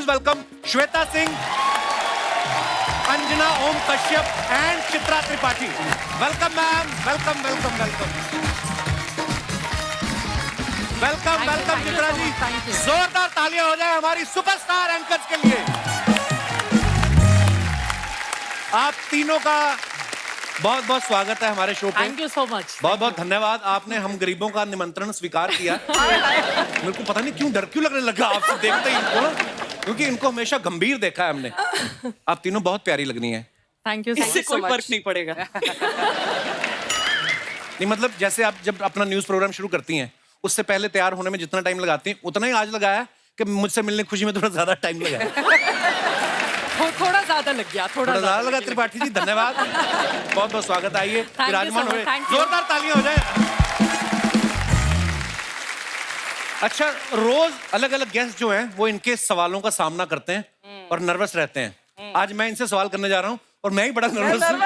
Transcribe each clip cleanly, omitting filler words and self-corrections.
welcome Shweta Singh, Anjana Om Kashyap and Chitra Tripathi. Welcome ma'am, welcome. Welcome Chitra ji. जोरदार तालियां हो जाए हमारी सुपरस्टार एंकर्स के लिए. आप तीनों का बहुत बहुत स्वागत है हमारे शो पे. Thank you so much. बहुत बहुत धन्यवाद. आपने हम गरीबों का निमंत्रण स्वीकार किया. मेरे को पता नहीं क्यों डर क्यों लगने लगा आपसे देखते ही इनको ना, क्योंकि इनको हमेशा गंभीर देखा है हमने. आप तीनों बहुत प्यारी लग रही हैं. Thank you. इससे कोई फर्क नहीं पड़ेगा. नहीं मतलब जैसे आप जब अपना न्यूज प्रोग्राम शुरू करती हैं उससे पहले तैयार होने में जितना टाइम लगाती हैं उतना ही आज लगाया कि मुझसे मिलने की खुशी में थोड़ा ज्यादा टाइम लगा. थोड़ा ज्यादा लग गया. थोड़ा ज्यादा लगा. त्रिपाठी जी धन्यवाद. बहुत बहुत स्वागत. आइए विराजमान so हुए. much. जोरदार तालियां हो जाए. अच्छा, रोज अलग अलग गेस्ट जो हैं वो इनके सवालों का सामना करते हैं और नर्वस रहते हैं. आज मैं इनसे सवाल करने जा रहा हूँ और मैं ही बड़ा नर्वस हूँ.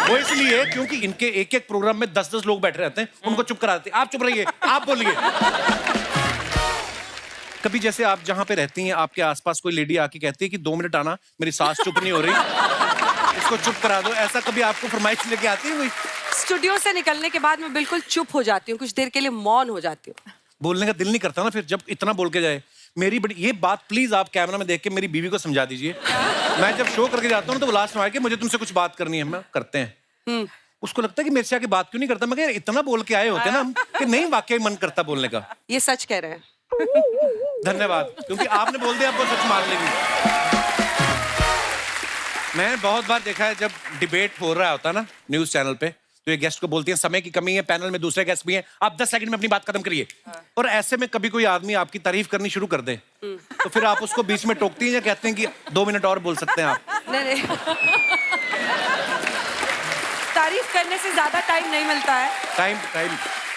वो इसलिए क्योंकि इनके एक एक प्रोग्राम में 10-10 लोग बैठे रहते हैं. उनको चुप करा देते हैं. आप चुप रहिए, आप बोलिए. कभी जैसे आप जहाँ पे रहती हैं आपके आसपास कोई लेडी आके कहती है कि 2 मिनट आना, मेरी सांस चुप नहीं हो रही, इसको चुप करा दो. ऐसा कभी आपको फरमाइश लेके आती है कोई? स्टूडियो से निकलने के बाद मैं बिल्कुल चुप हो जाती हूँ, कुछ देर के लिए मौन हो जाती हूँ. बोलने का दिल नहीं करता ना फिर जब इतना बोल के जाए. मेरी बड़ी ये बात प्लीज आप कैमरा में देख के मेरी बीवी को समझा दीजिए. मैं जब शो करके जाता हूँ तो वो लास्ट में आके मुझे तुमसे कुछ बात करनी है. हम करते हैं. उसको लगता है कि मेरे से आके बात क्यों नहीं करता. मगर इतना बोल के आए होते ना हम कि नहीं वाकई मन करता बोलने का. ये सच कह रहे हैं. धन्यवाद. क्योंकि आपने बोल दिया अब वो सच मान लेगी. मैंने बहुत बार देखा है जब डिबेट हो रहा होता है ना न्यूज चैनल पे तो ये गेस्ट को बोलती हैं समय की कमी है, पैनल में दूसरे गेस्ट भी हैं, आप 10 सेकंड में अपनी बात खत्म करिए. और ऐसे में कभी कोई आदमी आपकी तारीफ करनी शुरू कर दे तो फिर आप उसको बीच में टोकती हैं या कहते हैं कि 2 मिनट और बोल सकते हैं आप? नहीं. तारीफ करने से ज्यादा टाइम नहीं मिलता है. टाइम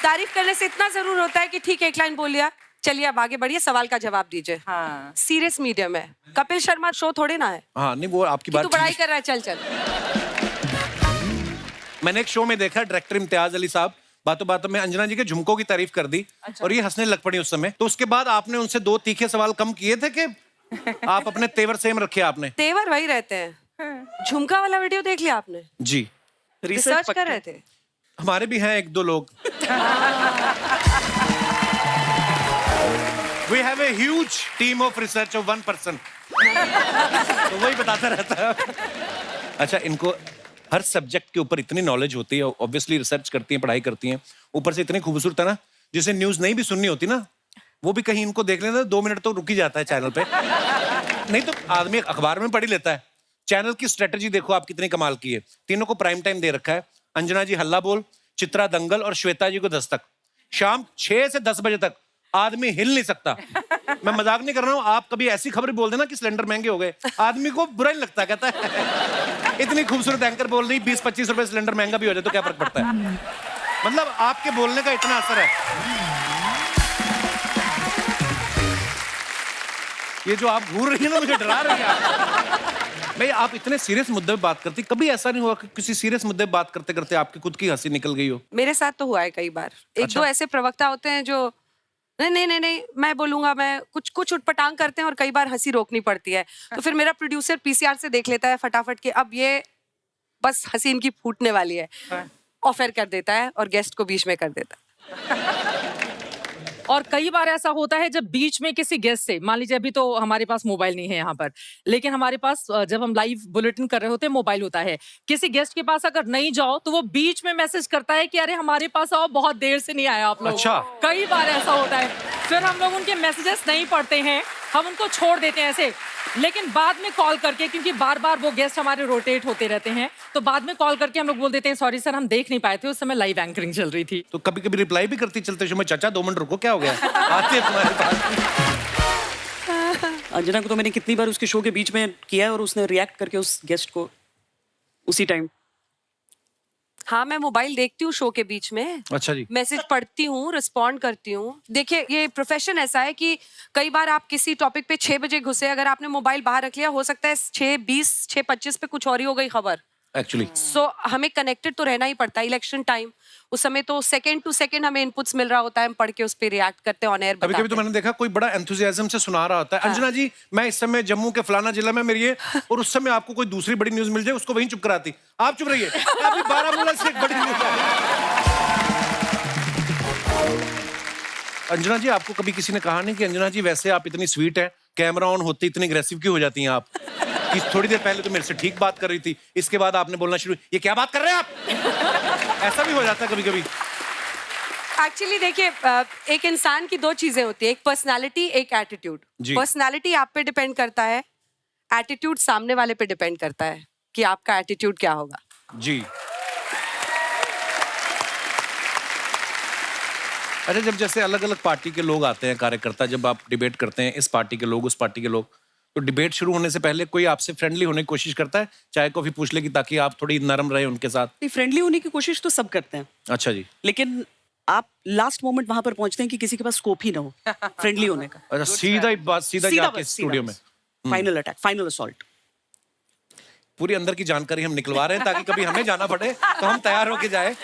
तारीफ करने से इतना जरूर होता है कि ठीक है एक लाइन बोल लिया, चलिए अब आगे बढ़िए, सवाल का जवाब दीजिए. हाँ. सीरियस मीडियम है. कपिल शर्मा शो थोड़े ना है. हाँ नहीं वो आपकी बात. तू पढ़ाई कर रहा है, चल. मैंने एक शो में देखा डायरेक्टर इम्तियाज अली साहब बातों बातों में अंजना जी के झुमकों की तारीफ कर दी. अच्छा. और ये हंसने लग पड़ी उस समय. तो उसके बाद आपने उनसे 2 तीखे सवाल कम किए थे कि आप अपने तेवर सेम रखे? आपने तेवर वही रहते हैं. झुमका वाला वीडियो देख लिया आपने? जी. रिसर्च कर रहे थे. हमारे भी हैं 1-2 लोग. We have a huge team of research of 1 person. तो वही बताता रहता है. अच्छा, इनको हर सब्जेक्ट के ऊपर इतनी नॉलेज होती है, ऑब्वियसली रिसर्च करती हैं, पढ़ाई करती हैं, ऊपर से इतनी खूबसूरत है ना, जिसे न्यूज नहीं भी सुननी होती ना वो भी कहीं इनको देख लेना 2 मिनट तो रुक ही जाता है चैनल पे. नहीं तो आदमी अखबार में पढ़ ही लेता है. चैनल की स्ट्रेटेजी देखो आप कितनी कमाल की है. तीनों को प्राइम टाइम दे रखा है. अंजना जी हल्ला बोल, चित्रा दंगल और श्वेता जी को दस्तक. शाम 6 से 10 बजे तक आदमी हिल नहीं सकता. मैं मजाक नहीं कर रहा हूँ. आप कभी ऐसी खबर बोल देना कि सिलेंडर महंगे हो गए, आदमी को बुरा नहीं लगता. कहता है इतनी खूबसूरत एंकर बोल रही 20-25 रुपए सिलेंडर महंगा भी हो जाए तो क्या फर्क पड़ता है. मतलब आपके बोलने का इतना असर है. ये जो आप घूर रही है ना मुझे डरा रही है. भाई आप इतने सीरियस मुद्दे पे बात करती, कभी ऐसा नहीं हुआ कि किसी सीरियस मुद्दे पे बात करते करते आपकी खुद की हंसी निकल गई हो? मेरे साथ तो हुआ है कई बार. अच्छा? 1-2 ऐसे प्रवक्ता होते हैं जो नहीं मैं बोलूंगा, मैं कुछ उठपटांग करते हैं और कई बार हंसी रोकनी पड़ती है. तो फिर मेरा प्रोड्यूसर पीसीआर से देख लेता है फटाफट के अब ये बस हंसी इनकी फूटने वाली है, ऑफर कर देता है और गेस्ट को बीच में कर देता है. और कई बार ऐसा होता है जब बीच में किसी गेस्ट से, मान लीजिए अभी तो हमारे पास मोबाइल नहीं है यहाँ पर, लेकिन हमारे पास जब हम लाइव बुलेटिन कर रहे होते हैं मोबाइल होता है. किसी गेस्ट के पास अगर नहीं जाओ तो वो बीच में मैसेज करता है कि अरे हमारे पास आओ, बहुत देर से नहीं आया आप लोग. अच्छा. कई बार ऐसा होता है. फिर हम लोग उनके मैसेजेस नहीं पढ़ते हैं, हम उनको छोड़ देते हैं ऐसे. लेकिन बाद में कॉल करके, क्योंकि बार बार वो गेस्ट हमारे रोटेट होते रहते हैं, तो बाद में कॉल करके हम लोग बोल देते हैं सॉरी सर हम देख नहीं पाए थे, उस समय लाइव एंकरिंग चल रही थी. तो कभी कभी रिप्लाई भी करती चलते शो में, चाचा 2 मिनट रुको क्या हो गया, आते हैं तुम्हारे पास. अंजना को तो मैंने कितनी बार उसके शो के बीच में किया है और उसने रिएक्ट करके उस गेस्ट को उसी टाइम. हाँ, मैं मोबाइल देखती हूँ शो के बीच में. अच्छा जी. मैसेज पढ़ती हूँ, रिस्पॉन्ड करती हूँ. देखिए ये प्रोफेशन ऐसा है कि कई बार आप किसी टॉपिक पे 6 बजे घुसे, अगर आपने मोबाइल बाहर रख लिया हो सकता है 6:20 6:25 पे कुछ और ही हो गई खबर. एक्चुअली। सो हमें कनेक्टेड तो रहना ही पड़ता है। इलेक्शन टाइम उस समय तो सेकंड टू सेकंड हमें इनपुट्स मिल रहा होता है, हम पढ़ के उस पर रिएक्ट करते हैं, ऑन एयर कभी कभी तो मैंने देखा कोई बड़ा एंथुसियाज्म से सुना रहा होता है, अंजना जी मैं इस समय जम्मू के फलाना जिला में मेरी है, और उस समय आपको कोई दूसरी बड़ी न्यूज मिल जाए उसको वहीं चुप कराती, आप चुप रहिए, अभी बारामूला से एक बड़ी न्यूज आ रही है। अंजना जी आपको कभी किसी ने कहा नहीं कि अंजना जी वैसे आप इतनी स्वीट है, कैमरा ऑन होते इतनी अग्रेसिव क्यों हो जाती हैं आप? कि थोड़ी देर पहले तो मेरे से ठीक बात कर रही थी, इसके बाद आपने बोलना शुरू, ये क्या बात कर रहे हैं आप? ऐसा भी हो जाता है कभी कभी। एक्चुअली देखिए, एक इंसान की दो चीजें होती है, एक पर्सनालिटी, एक एटीट्यूड। जी। पर्सनालिटी आप पे डिपेंड करता है, एटीट्यूड सामने वाले पे डिपेंड करता है कि आपका एटीट्यूड क्या होगा। जी। अच्छा, जब जैसे अलग अलग पार्टी के लोग आते हैं, कार्यकर्ता, जब आप डिबेट करते हैं, इस पार्टी के लोग, उस पार्टी के लोग, तो डिबेट शुरू होने से पहले कोई आपसे फ्रेंडली होने की कोशिश करता है, चाय कॉफी पूछ ले कि ताकि आप थोड़ी नरम रहे उनके साथ? फ्रेंडली होने की कोशिश तो सब करते हैं, अच्छा जी। लेकिन आप लास्ट मोमेंट वहां पर पहुंचते हैं कि किसी के पास स्कोप ही ना हो फ्रेंडली होने का। अच्छा, सीधा ही बात, सीधा जाके स्टूडियो में फाइनल अटैक, फाइनल असॉल्ट। पूरी अंदर की जानकारी हम निकलवा रहे हैं ताकि कभी हमें जाना पड़े तो हम तैयार होके जाए।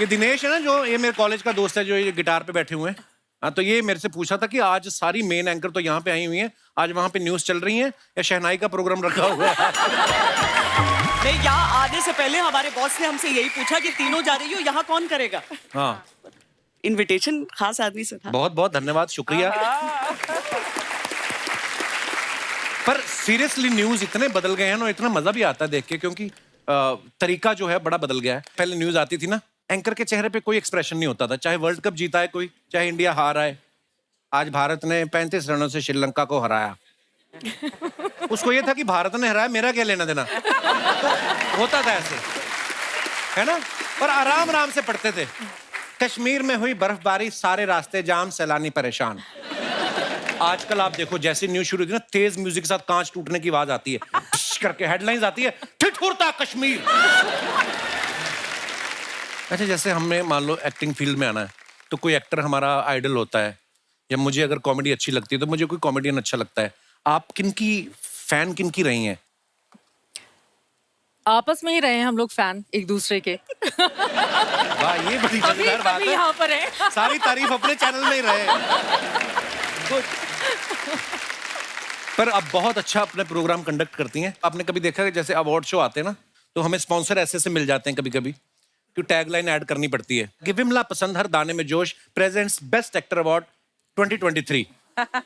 ये दिनेश है ना, जो ये मेरे कॉलेज का दोस्त है, जो ये गिटार पे बैठे हुए हैं, हाँ, तो ये मेरे से पूछा था कि आज सारी मेन एंकर तो यहाँ पे आई हुई हैं, आज वहाँ पे न्यूज चल रही है या शहनाई का प्रोग्राम रखा हुआ है? नहीं, यहाँ आने से पहले हमारे बॉस ने हमसे यही पूछा कि तीनों जा रही हो, यहाँ कौन करेगा? हाँ, इनविटेशन खास आदमी से था। बहुत बहुत धन्यवाद, शुक्रिया। पर सीरियसली न्यूज इतने बदल गए हैं ना, इतना मजा भी आता है देख के, क्योंकि तरीका जो है बड़ा बदल गया है। पहले न्यूज आती थी ना, एंकर के चेहरे पे कोई एक्सप्रेशन नहीं होता था, चाहे वर्ल्ड कप जीता है कोई, चाहे इंडिया हार आए। आज भारत ने 35 रनों से श्रीलंका को हराया, उसको ये था कि भारत ने हराया, मेरा क्या लेना देना। तो होता था ऐसे, है ना। और आराम आराम से पढ़ते थे, कश्मीर में हुई बर्फबारी, सारे रास्ते जाम, सैलानी परेशान। आजकल आप देखो, जैसे न्यूज शुरू होती है ना, तेज म्यूजिक के साथ कांच टूटने की आवाज आती है, करके हेडलाइंस आती है, ठिठुरता कश्मीर। अच्छा, जैसे हमें मान लो एक्टिंग फील्ड में आना है, तो कोई एक्टर हमारा आइडल होता है, या मुझे अगर कॉमेडी अच्छी लगती है तो मुझे कोई कॉमेडियन अच्छा लगता है। आप किनकी फैन, किनकी रही हैं? आपस में ही रहे हैं हम लोग फैन एक दूसरे के। वाह, ये बड़ी मजेदार बात है। यहाँ पर है। सारी तारीफ अपने चैनल में ही रहे। पर आप बहुत अच्छा अपने प्रोग्राम कंडक्ट करती हैं। आपने कभी देखा कि जैसे अवार्ड शो आते हैं ना, तो हमें स्पॉन्सर ऐसे से मिल जाते हैं कभी कभी कि टैगलाइन ऐड करनी पड़ती है कि विमला पसंद हर दाने में जोश प्रेजेंट्स बेस्ट एक्टर अवार्ड 2023।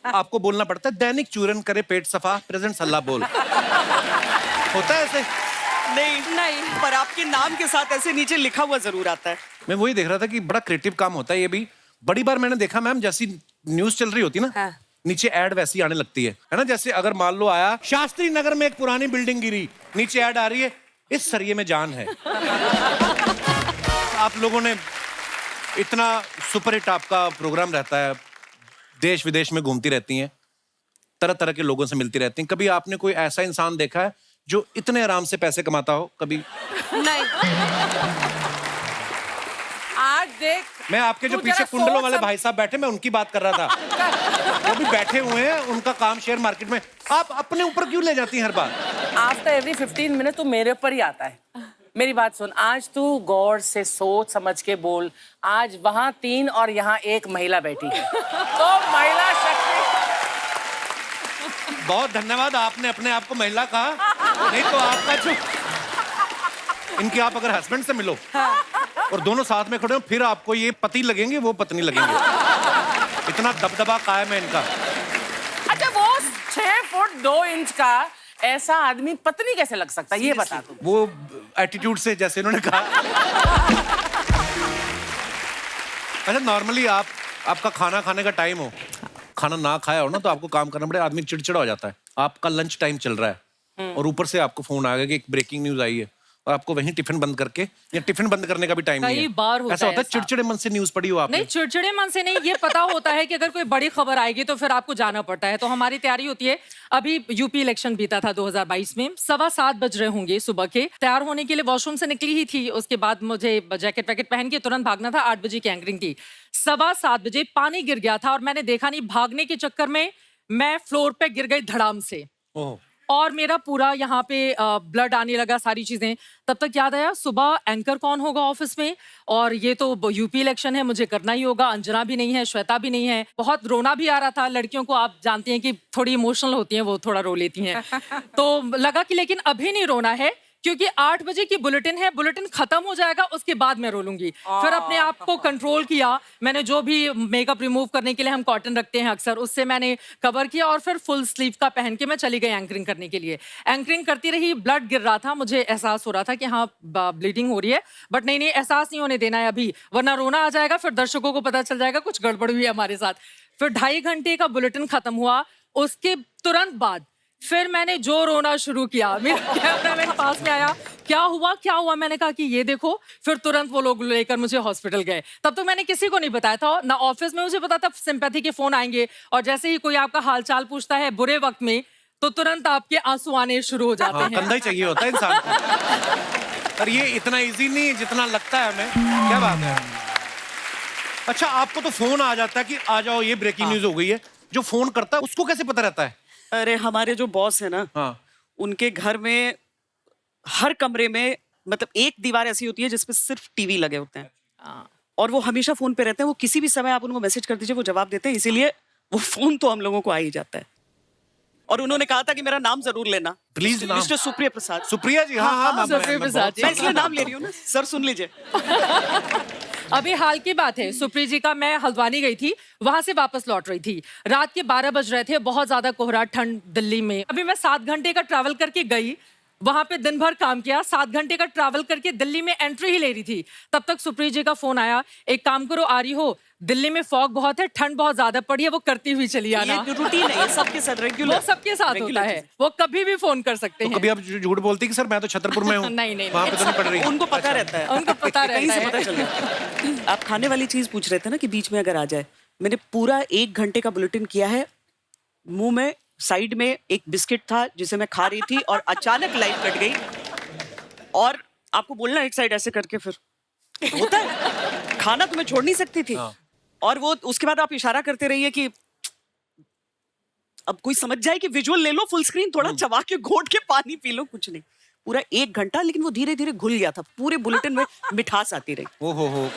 आपको बोलना पड़ता है दैनिक चूरन करे पेट सफा प्रेजेंट्स अल्लाह बोल। होता है ऐसे? नहीं, पर आपके नाम के साथ ऐसे नीचे लिखा हुआ जरूर आता है। मैं वही देख रहा था कि बड़ा क्रिएटिव काम होता है ये भी। बड़ी बार मैंने देखा मैम, जैसी न्यूज चल रही होती ना, हाँ। नीचे ऐड वैसी आने लगती है ना। जैसे अगर मान लो आया शास्त्री नगर में एक पुरानी बिल्डिंग गिरी, नीचे ऐड आ रही है इस सरिये में जान है। आप लोगों ने इतना सुपरहिट आपका प्रोग्राम रहता है, देश विदेश में घूमती रहती हैं, तरह तरह के लोगों से मिलती रहती हैं। कभी आपने कोई ऐसा इंसान देखा है जो इतने आराम से पैसे कमाता हो? कभी नहीं। आज देख, मैं आपके जो तू पीछे जरा कुंडलों सोच वाले सब- भाई साहब बैठे, मैं उनकी बात कर रहा था। वो भी बैठे हुए हैं, उनका काम शेयर मार्केट में। आप अपने ऊपर क्यों ले जाती हैं हर बार? आफ्टर एवरी 15 मिनट तो मेरे ऊपर ही आता है। मेरी बात सुन, आज तू गौर से सोच समझ के बोल। आज वहाँ 3 और यहाँ 1 महिला बैठी है, तो महिला शक्ति। बहुत धन्यवाद, आपने अपने आप को महिला कहा, नहीं तो आपका जो इनके आप अगर हस्बैंड से मिलो और दोनों साथ में खड़े हो, फिर आपको ये पति लगेंगे, वो पत्नी लगेंगे। इतना दबदबा कायम है इनका। अच्छा, वो 6 फुट 2 इंच का ऐसा आदमी पत्नी कैसे लग सकता है, ये बता तू। वो एटीट्यूड से, जैसे इन्होंने कहा। अच्छा, नॉर्मली आपका खाना खाने का टाइम हो, खाना ना खाया हो ना, तो आपको काम करना पड़े, आदमी चिड़चिड़ा हो जाता है। आपका लंच टाइम चल रहा है और ऊपर से आपको फोन आ गया कि एक ब्रेकिंग न्यूज आई है, और आपको वहीं टिफिन बंद करके, या टिफिन बंद करने का भी टाइम नहीं है। कई बार होता ऐसा है होता है, ऐसा। चिड़चिड़े मन से न्यूज पढ़ी हो आपने? नहीं, चिड़चिड़े मन से नहीं, ये पता होता है कि अगर कोई बड़ी खबर आएगी तो फिर आपको जाना पड़ता है। तो हमारी तैयारी होती है। अभी यूपी इलेक्शन बीता था 2022 में, 7:15 बज रहे होंगे सुबह के। तैयार होने के लिए वॉशरूम से निकली ही थी, उसके बाद मुझे जैकेट वैकेट पहन के तुरंत भागना था। 8 बजे की एंकरिंग थी। 7:15 बजे पानी गिर गया था और मैंने देखा नहीं, भागने के चक्कर में मैं फ्लोर पे गिर गई धड़ाम से। ओह। और मेरा पूरा यहाँ पे ब्लड आने लगा, सारी चीजें। तब तक याद आया सुबह एंकर कौन होगा ऑफिस में, और ये तो यूपी इलेक्शन है, मुझे करना ही होगा। अंजना भी नहीं है, श्वेता भी नहीं है। बहुत रोना भी आ रहा था। लड़कियों को आप जानती हैं कि थोड़ी इमोशनल होती हैं, वो थोड़ा रो लेती हैं। तो लगा कि लेकिन अभी नहीं रोना है, क्योंकि 8 बजे की बुलेटिन है, बुलेटिन खत्म हो जाएगा, उसके बाद मैं रो लूंगी। फिर अपने आप को कंट्रोल किया मैंने, जो भी मेकअप रिमूव करने के लिए हम कॉटन रखते हैं अक्सर, उससे मैंने कवर किया, और फिर फुल स्लीव का पहन के मैं चली गई एंकरिंग करने के लिए। एंकरिंग करती रही, ब्लड गिर रहा था, मुझे एहसास हो रहा था कि हाँ ब्लीडिंग हो रही है, बट नहीं, एहसास नहीं होने देना है अभी, वरना रोना आ जाएगा, फिर दर्शकों को पता चल जाएगा कुछ गड़बड़ हुई है हमारे साथ। फिर 2.5 घंटे का बुलेटिन खत्म हुआ, उसके तुरंत बाद फिर मैंने जो रोना शुरू किया। मेरा कैमरामैन पास में आया, क्या हुआ, मैंने कहा कि ये देखो। फिर तुरंत वो लोग लेकर मुझे हॉस्पिटल गए। तब तो मैंने किसी को नहीं बताया था, ना ऑफिस में मुझे पता था सिंपैथी के फोन आएंगे, और जैसे ही कोई आपका हालचाल पूछता है बुरे वक्त में, तो तुरंत आपके आंसू आने शुरू हो जाते हैं। कंधा ही चाहिए होता है इंसान को। पर ये इतना इजी नहीं है जितना लगता है हमें। क्या बात है। अच्छा, आपको तो फोन आ जाता है कि आ जाओ, ये ब्रेकिंग न्यूज हो गई है। जो फोन करता है उसको कैसे पता रहता है? अरे हमारे जो बॉस है ना, हाँ, उनके घर में हर कमरे में मतलब एक दीवार ऐसी होती है जिसपे सिर्फ टीवी लगे होते हैं, और वो हमेशा फोन पे रहते हैं। वो किसी भी समय आप उनको मैसेज कर दीजिए, वो जवाब देते हैं, इसीलिए वो फोन तो हम लोगों को आ ही जाता है। और उन्होंने कहा था कि मेरा नाम जरूर लेना, प्लीज नाम। मिस्टर सुप्रिया प्रसाद। सुप्रिया जी, हाँ, सुप्रिया प्रसाद जी। मैं इसलिए नाम ले रही हूँ ना सर, सुन लीजिए। अभी हाल की बात है, सुप्री जी का, मैं हल्द्वानी गई थी, वहां से वापस लौट रही थी, रात के 12 बज रहे थे, बहुत ज्यादा कोहरा, ठंड दिल्ली में। अभी मैं 7 घंटे का ट्रैवल करके गई, वहां पे दिन भर काम किया, 7 घंटे का ट्रैवल करके दिल्ली में एंट्री ही ले रही थी। तब तक सुप्री जी का फोन आया, एक काम करो, आ रही हो, दिल्ली में फॉग बहुत है, ठंड बहुत ज्यादा पड़ी है, वो करती हुई चली आना। ये रूटीन है, ये सबके साथ रेगुलर, वो सबके साथ होता है, वो कभी भी फोन कर सकते हैं। कभी आप झूठ बोलती कि सर मैं तो छतरपुर में हूँ? नहीं, वहाँ पे तो नहीं पड़ रही। उनको पता रहता है, उनको पता कहीं रहता से है। पता चल जाता है। आप खाने वाली चीज पूछ रहे थे ना कि बीच में अगर आ जाए, मैंने पूरा 1 घंटे का बुलेटिन किया है, मुंह में साइड में एक बिस्किट था जिसे मैं खा रही थी, और अचानक लाइट कट गई, और आपको बोलना एक साइड ऐसे करके, फिर होता है, खाना तो मैं छोड़ नहीं सकती थी। और वो उसके बाद आप इशारा करते रहिए कि अब कोई समझ जाए कि विजुअल ले लो फुल स्क्रीन, थोड़ा चबा के घोट के पानी पी लो, कुछ नहीं। पूरा 1 घंटा, लेकिन वो धीरे धीरे घुल गया था, पूरे बुलेटिन में मिठास आती रही। ओ हो।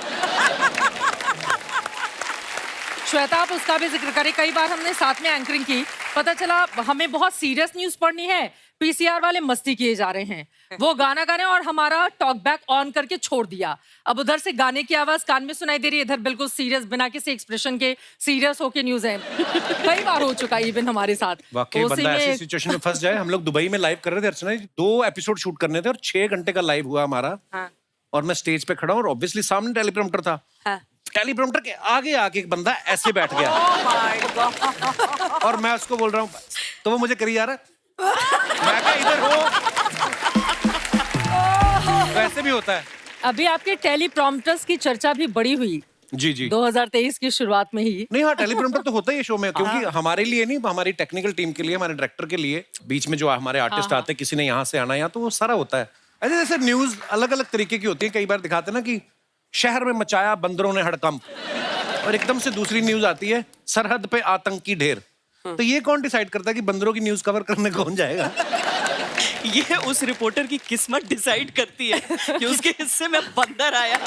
श्वेता, आप उसका भी जिक्र करें, कई बार हमने साथ में एंकरिंग की, पता चला हमें बहुत सीरियस न्यूज पढ़नी है, पीसीआर वाले मस्ती किए जा रहे हैं, वो गाना गा रहे हैं और हमारा टॉक बैक ऑन करके छोड़ दिया। अब उधर से गाने की आवाज कान में सुनाई दे रही है, इधर बिल्कुल सीरियस, बिना किसी एक्सप्रेशन के सीरियस होके न्यूज है। कई बार हो चुका इवन हमारे साथ। वाकई बंदा ऐसी सिचुएशन में फंस जाए। हम लोग दुबई में लाइव कर रहे थे अर्चना जी, 2 एपिसोड शूट करने थे और 6 घंटे का लाइव हुआ हमारा। और मैं स्टेज पे खड़ा हूँ, और ऑब्वियसली सामने टेलीप्रॉम्प्टर था। टेलीप्रॉम्प्टर के आगे आके एक बंदा ऐसे बैठ गया। और मैं उसको बोल रहा हूँ, तो वो मुझे करी जा रहा है, मैं क्या इधर हो। वैसे भी होता है। अभी आपके टेलीप्रॉम्प्टर्स की चर्चा भी बड़ी हुई जी 2023 की शुरुआत में ही। नहीं, हाँ, टेलीप्रॉम्प्टर तो होता ही है शो में, क्योंकि हमारे लिए नहीं, हमारी टेक्निकल टीम के लिए, हमारे डायरेक्टर के लिए, बीच में जो हमारे आर्टिस्ट आते हैं, किसी ने यहाँ से आना, यहाँ तो वो सारा होता है। ऐसे जैसे न्यूज अलग अलग तरीके की होती है। कई बार दिखाते हैं ना कि शहर में मचाया बंदरों ने हड़कंप, और एकदम से दूसरी न्यूज आती है, सरहद पे आतंकी ढेर। तो ये कौन डिसाइड करता है कि बंदरों की न्यूज कवर करने कौन जाएगा? ये उस रिपोर्टर की किस्मत डिसाइड करती है कि उसके हिस्से में बंदर आया।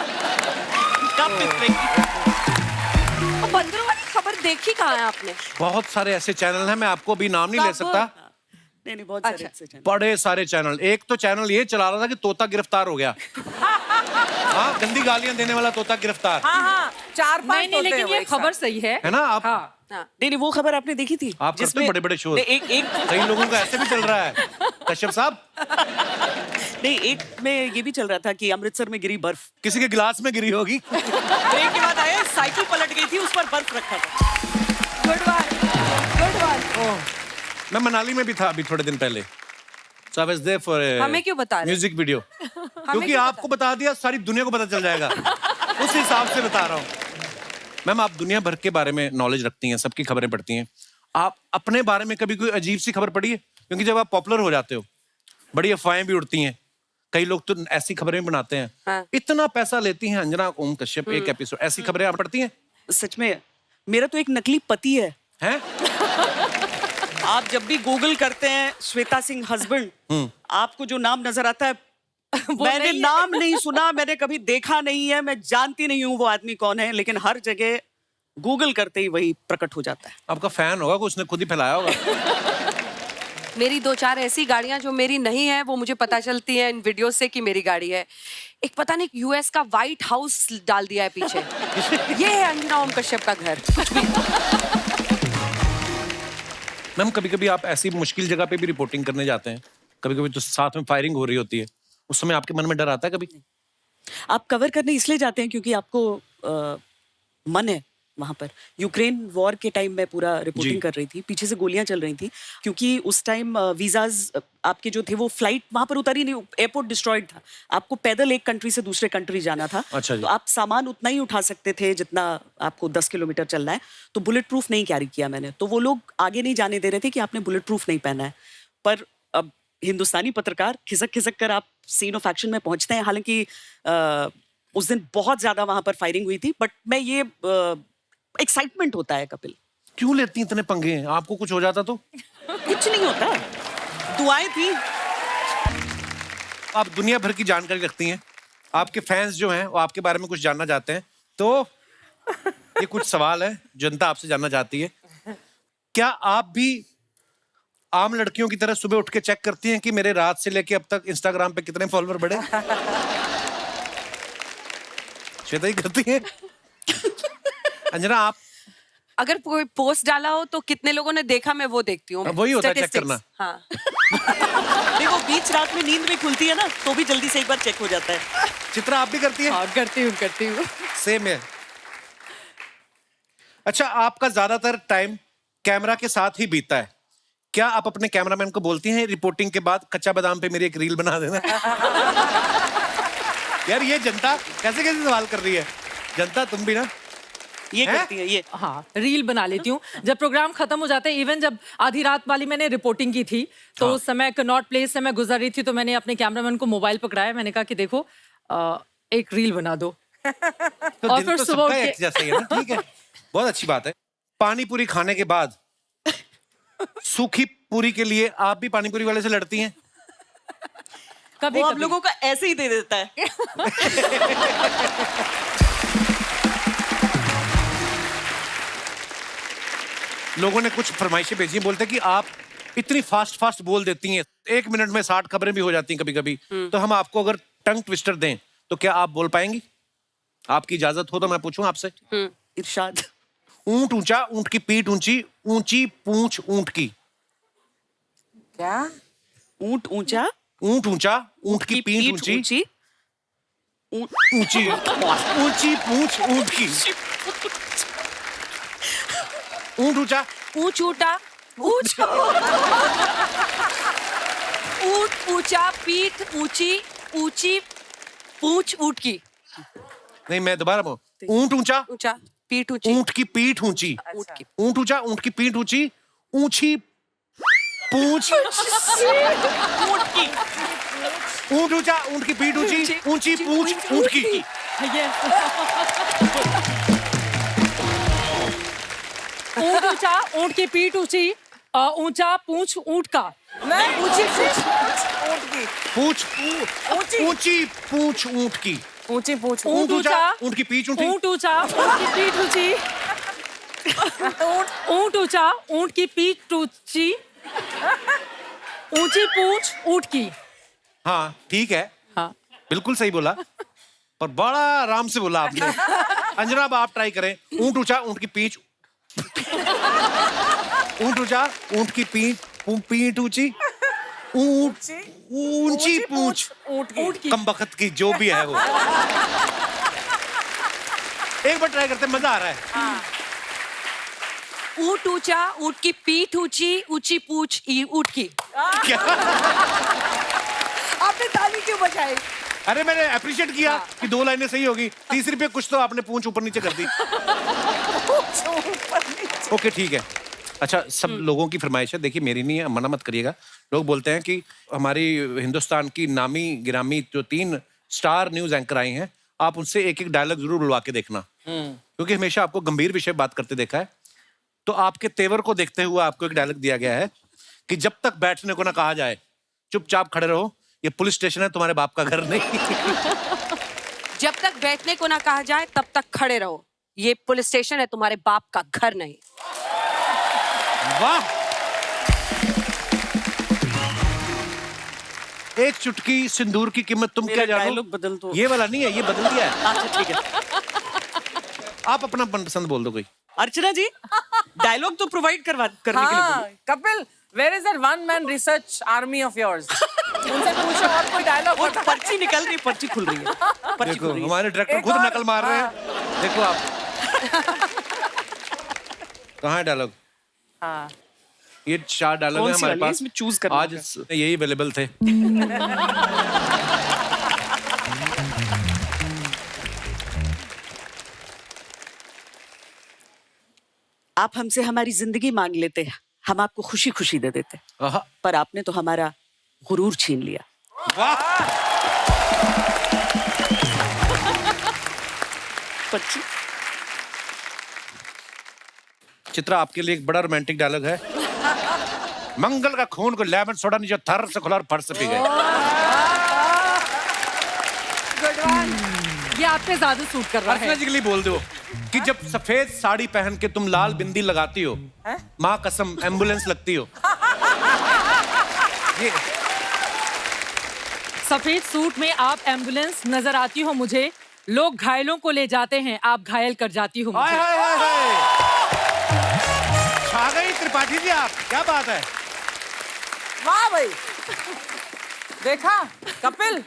बंदरों वाली खबर देखी कहाँ है आपने? बहुत सारे ऐसे चैनल हैं, मैं आपको अभी नाम नहीं ले सकता। नहीं, बहुत सारे ऐसे चैनल। बड़े सारे चैनल। एक तो चैनल ये चला रहा था कि तोता गिरफ्तार हो गया। हाँ, गंदी गालियां देने वाला तोता गिरफ्तार। हाँ, 4-5 नहीं, लेकिन ये खबर सही है ना? आप नहीं, वो खबर आपने देखी थी? आप करते हैं बड़े-बड़े शो। एक कई लोगों का ऐसे भी चल रहा है, कश्यप साहब। नहीं, एक में ये भी चल रहा था कि अमृतसर में गिरी बर्फ, किसी के गिलास में गिरी होगी। ब्रेक के बाद आया, साइकिल पलट गई थी, उस पर बर्फ रखा था। Good one. मैं मनाली में भी था अभी थोड़े दिन पहले। So I was there for a हमें क्यों बता रहे? Music video. क्योंकि आपको बता दिया, सारी दुनिया को पता चल जाएगा। उस हिसाब से बता रहा हूँ। मैम, आप दुनिया भर के बारे में नॉलेज रखती हैं, सबकी खबरें पढ़ती हैं। आप अपने बारे में कभी कोई अजीब सी खबर पढ़ी है? क्योंकि जब आप पॉपुलर हो जाते हो, बड़ी अफवाहें भी उड़ती हैं। कई लोग तो ऐसी खबरें भी बनाते हैं, इतना पैसा लेती हैं अंजना ओम कश्यप एक एपिसोड। ऐसी खबरें आप पढ़ती हैं? सच में, मेरा तो एक नकली पति है। हैं? आप जब भी गूगल करते हैं श्वेता सिंह हस्बैंड, आपको जो नाम नजर आता है मैंने नहीं है। नाम नहीं सुना, मैंने कभी देखा नहीं है, मैं जानती नहीं हूँ वो आदमी कौन है, लेकिन हर जगह गूगल करते ही वही प्रकट हो जाता है। आपका फैन होगा कि उसने खुद ही फैलाया होगा। मेरी 2-4 ऐसी गाड़ियां जो मेरी नहीं है वो मुझे पता चलती है इन वीडियो से कि मेरी गाड़ी है। एक पता नहीं यूएस का व्हाइट हाउस डाल दिया है पीछे। ये है अंजना ओम कश्यप का घर। मैम कभी कभी आप ऐसी मुश्किल जगह पे भी रिपोर्टिंग करने जाते हैं, कभी कभी तो साथ में फायरिंग हो रही होती है, उस समय आपके मन में डर आता है कभी? आप कवर करने इसलिए जाते हैं क्योंकि आपको मन है वहां पर। यूक्रेन वॉर के टाइम मैं पूरा जी। रिपोर्टिंग कर रही थी, पीछे से गोलियां चल रही थी, क्योंकि उस टाइम वीजाज आपके जो थे वो फ्लाइट वहां पर उतारी नहीं, एयरपोर्ट डिस्ट्रॉयड था, आपको पैदल एक कंट्री से दूसरे कंट्री जाना था। अच्छा जी। तो आप सामान उतना ही उठा सकते थे जितना आपको 10 किलोमीटर चलना है, तो बुलेट प्रूफ नहीं कैरी किया मैंने। तो वो लोग आगे नहीं जाने दे रहे थे कि आपने बुलेट प्रूफ नहीं पहना है। पर अब हिंदुस्तानी पत्रकार खिसक खिसक कर आप सीन ऑफ एक्शन में पहुंचते हैं। हालांकि उस दिन बहुत ज्यादा वहां पर फायरिंग हुई थी, बट मैं ये एक्साइटमेंट होता है कपिल। क्यों लेती हैं इतने पंगे हैं? आपको कुछ हो जाता तो? कुछ नहीं होता, दुआएं थी। आप दुनिया भर की जानकारी रखती हैं, आपके फैंस जो हैं वो आपके बारे में कुछ जानना चाहते हैं, तो ये कुछ सवाल है जनता आपसे जानना चाहती है। क्या आप भी आम लड़कियों की तरह सुबह उठ के चेक करती हैं कि मेरे रात से लेके अब तक इंस्टाग्राम पे कितने फॉलोअर बढ़े? श्वेता ही करती हैं। अंजना आप? अगर कोई पोस्ट डाला हो तो कितने लोगों ने देखा मैं वो देखती हूँ। वही होता है चेक Statistics, करना। हाँ। नहीं, वो बीच रात में नींद भी खुलती है ना, तो भी जल्दी से एक बार चेक हो जाता है। चित्रा आप भी करती हैं? हाँ, करती हूँ। सेम है। अच्छा, आपका ज्यादातर टाइम कैमरा के साथ ही बीतता है, क्या आप अपने कैमरामैन को बोलती हैं रिपोर्टिंग के बाद कच्चा बादाम पे मेरी एक रील बना देना? यार ये जनता कैसे कैसे सवाल कर रही है। जनता तुम भी ना ये हैं? करती है ये। हाँ, रील बना लेती हूँ जब प्रोग्राम खत्म हो जाता है। इवन जब आधी रात वाली मैंने रिपोर्टिंग की थी तो हाँ। उस समय कनॉट प्लेस से मैं गुजर रही थी, तो मैंने अपने कैमरामैन को मोबाइल पकड़ाया, मैंने कहा कि देखो एक रील बना दो। तो और दिन फिर तो सुबह सबका उठ के- एक जैसा ही है ना। ठीक है, बहुत अच्छी बात है। पानी पूरी खाने के बाद सूखी पूरी के लिए आप भी पानी पूरी वाले से लड़ती हैं? कभी वो आप कभी लोगों का ऐसे ही दे देता है। लोगों ने कुछ फरमाइशें भेजी हैं, बोलते हैं कि आप इतनी फास्ट बोल देती हैं, 1 मिनट में 60 खबरें भी हो जाती हैं कभी कभी, तो हम आपको अगर टंग ट्विस्टर दें तो क्या आप बोल पाएंगी? आपकी इजाजत हो तो मैं पूछूं आपसे। इरशाद। ऊंट ऊंचा, ऊंट की पीठ ऊंची, ऊंची पूंछ ऊंट की। क्या? ऊंट ऊंचा, ऊंट ऊंचा, ऊंट की पीठ ऊंची, ऊंची, ऊंची ऊंची पूंछ ऊंट की। ऊंट ऊंचा, ऊंच ऊंटा, ऊंच ऊंट ऊंचा, पीठ ऊंची, ऊंची पूंछ ऊंट की। नहीं मैं दोबारा बोल, ऊंट ऊंचा, ऊंचा, पीठ ऊंची, ऊंट की पीठ ऊंची, ऊंट की। ऊंट ऊंचा, ऊंट की पीठ ऊंची, ऊंची पूंछ, ऊंट ऊंचा, ऊंट की पीठ ऊंची, ऊंची पूंछ ऊंट की। ऊंट ऊंचा, ऊंट की पीठ ऊंची, ऊंचा पूंछ ऊंट का। नहीं, ऊंची ऊंट की। पूंछ ऊंची पूंछ ऊंट की। ऊंची पूछ। ऊंट ऊंचा, ऊंट की पीठ ऊंची, ऊंट ऊंचा, ऊंट की पीठ ऊंची, ऊंट ऊंचा, ऊंट की पीठ ऊंची, ऊंची पूंछ ऊंट की। हाँ ठीक है, हाँ, बिल्कुल सही बोला, पर बड़ा आराम से बोला आपने। अंजना अब आप ट्राई करें। ऊंट ऊंचा, ऊंट की पीठ, ऊंट ऊंचा, ऊंट की पीठ ऊंची, ऊंची पूंछ ऊंट की। कम बखत की जो भी है वो। एक बार ट्राई करते हैं, मजा आ रहा है। ऊंट ऊंचा, ऊंट की पीठ ऊंची, ऊंची पूंछ ऊंट की। क्या? आपने ताली क्यों बजाई? अरे मैंने अप्रिशिएट किया कि 2 लाइनें सही होगी, तीसरी पे कुछ तो आपने पूंछ ऊपर नीचे कर दी। ओके ठीक है। अच्छा, सब लोगों की फरमाइश है, देखिए मेरी नहीं है, मना मत करिएगा। लोग बोलते हैं कि हमारी हिंदुस्तान की नामी गिरामी जो 3 स्टार न्यूज एंकर आई हैं, आप उनसे एक एक डायलॉग जरूर बुलवा के देखना, क्योंकि हमेशा आपको गंभीर विषय बात करते देखा है। तो आपके तेवर को देखते हुए आपको एक डायलॉग दिया गया है कि जब तक बैठने को ना कहा जाए चुपचाप खड़े रहो, ये पुलिस स्टेशन है, तुम्हारे बाप का घर नहीं। जब तक बैठने को ना कहा जाए तब तक खड़े रहो, ये पुलिस स्टेशन है, तुम्हारे बाप का घर नहीं। वाह, एक चुटकी सिंदूर की कीमत तुम क्या जानो। डायलॉग बदल दो। ये वाला नहीं है, ये बदल दिया है। अच्छा ठीक है। आप अपना मनपसंद बोल दो कोई। अर्चना जी डायलॉग तो प्रोवाइड करने के लिए हाँ, बोलो। Kapil, where is that one man research army of yours? उनसे पूछो और कोई डायलॉग और पर्ची निकल रही, पर्ची खुल रही है, पर्ची देखो खुल रही है। हमारे डायरेक्टर एक खुद और- नकल मार रहे हैं। देखो आप कहाँ है डायलॉग? हाँ, ये 4 डायलॉग कौन है सी हमारे वाली है? पास। इसमें choose करना आज यही अवेलेबल थे। आप हमसे हमारी जिंदगी मांग लेते हैं, हम आपको खुशी खुशी दे देते, आहा, पर आपने तो हमारा गुरूर छीन लिया। वाह, पर्ची चित्रा आपके लिए एक बड़ा रोमांटिक डायलॉग है। मंगल का खून को लेमन सोडा नीचे थर से खुला और फर्श से पी गए। ये आप पे ज्यादा सूट कर रहा अर्चना है। जी के लिए बोल दो कि जब सफेद साड़ी पहन के तुम लाल बिंदी लगाती हो, माँ कसम एम्बुलेंस लगती हो। ये सफेद सूट में आप एम्बुलेंस नजर आती हो मुझे, लोग घायलों को ले जाते हैं, आप घायल कर जाती हो हाय मुझे। हाय हाय हाय, छा गई त्रिपाठी जी आप, क्या बात है। वाह भाई, देखा कपिल,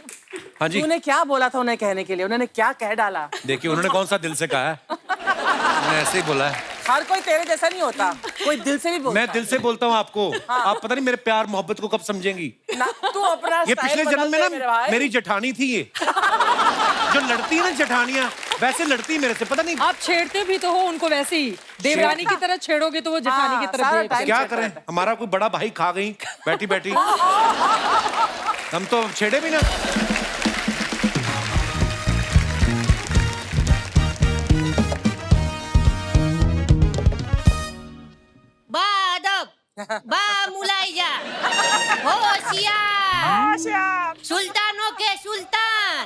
हाँ जी, तूने क्या बोला था उन्हें कहने के लिए, उन्होंने क्या कह डाला। देखिए उन्होंने कौन सा दिल से कहा है, उन्होंने ऐसे ही बोला है। हर कोई तेरे जैसा नहीं होता, कोई दिल से भी बोलता मैं दिल से बोलता हूँ आपको, आप पता नहीं मेरे प्यार मोहब्बत को कब समझेंगी। ना, तू अपना ये स्टाइल पिछले बदल जन्म में दे मेरे ना भाई। मेरी जेठानी थी ये, जो लड़ती है ना जेठानियां, वैसे लड़ती है मेरे से, पता नहीं आप छेड़ते भी तो हो उनको वैसे ही, देवरानी की तरह छेड़ोगे तो वो जेठानी की हाँ, तरह सारा behave टाइम करेगी। क्या करें, हमारा कोई बड़ा भाई खा गई बैठी बैठी, हम तो छेड़े भी ना। बादब बा मुलाइजा होशियार सुल्तानों के सुल्तान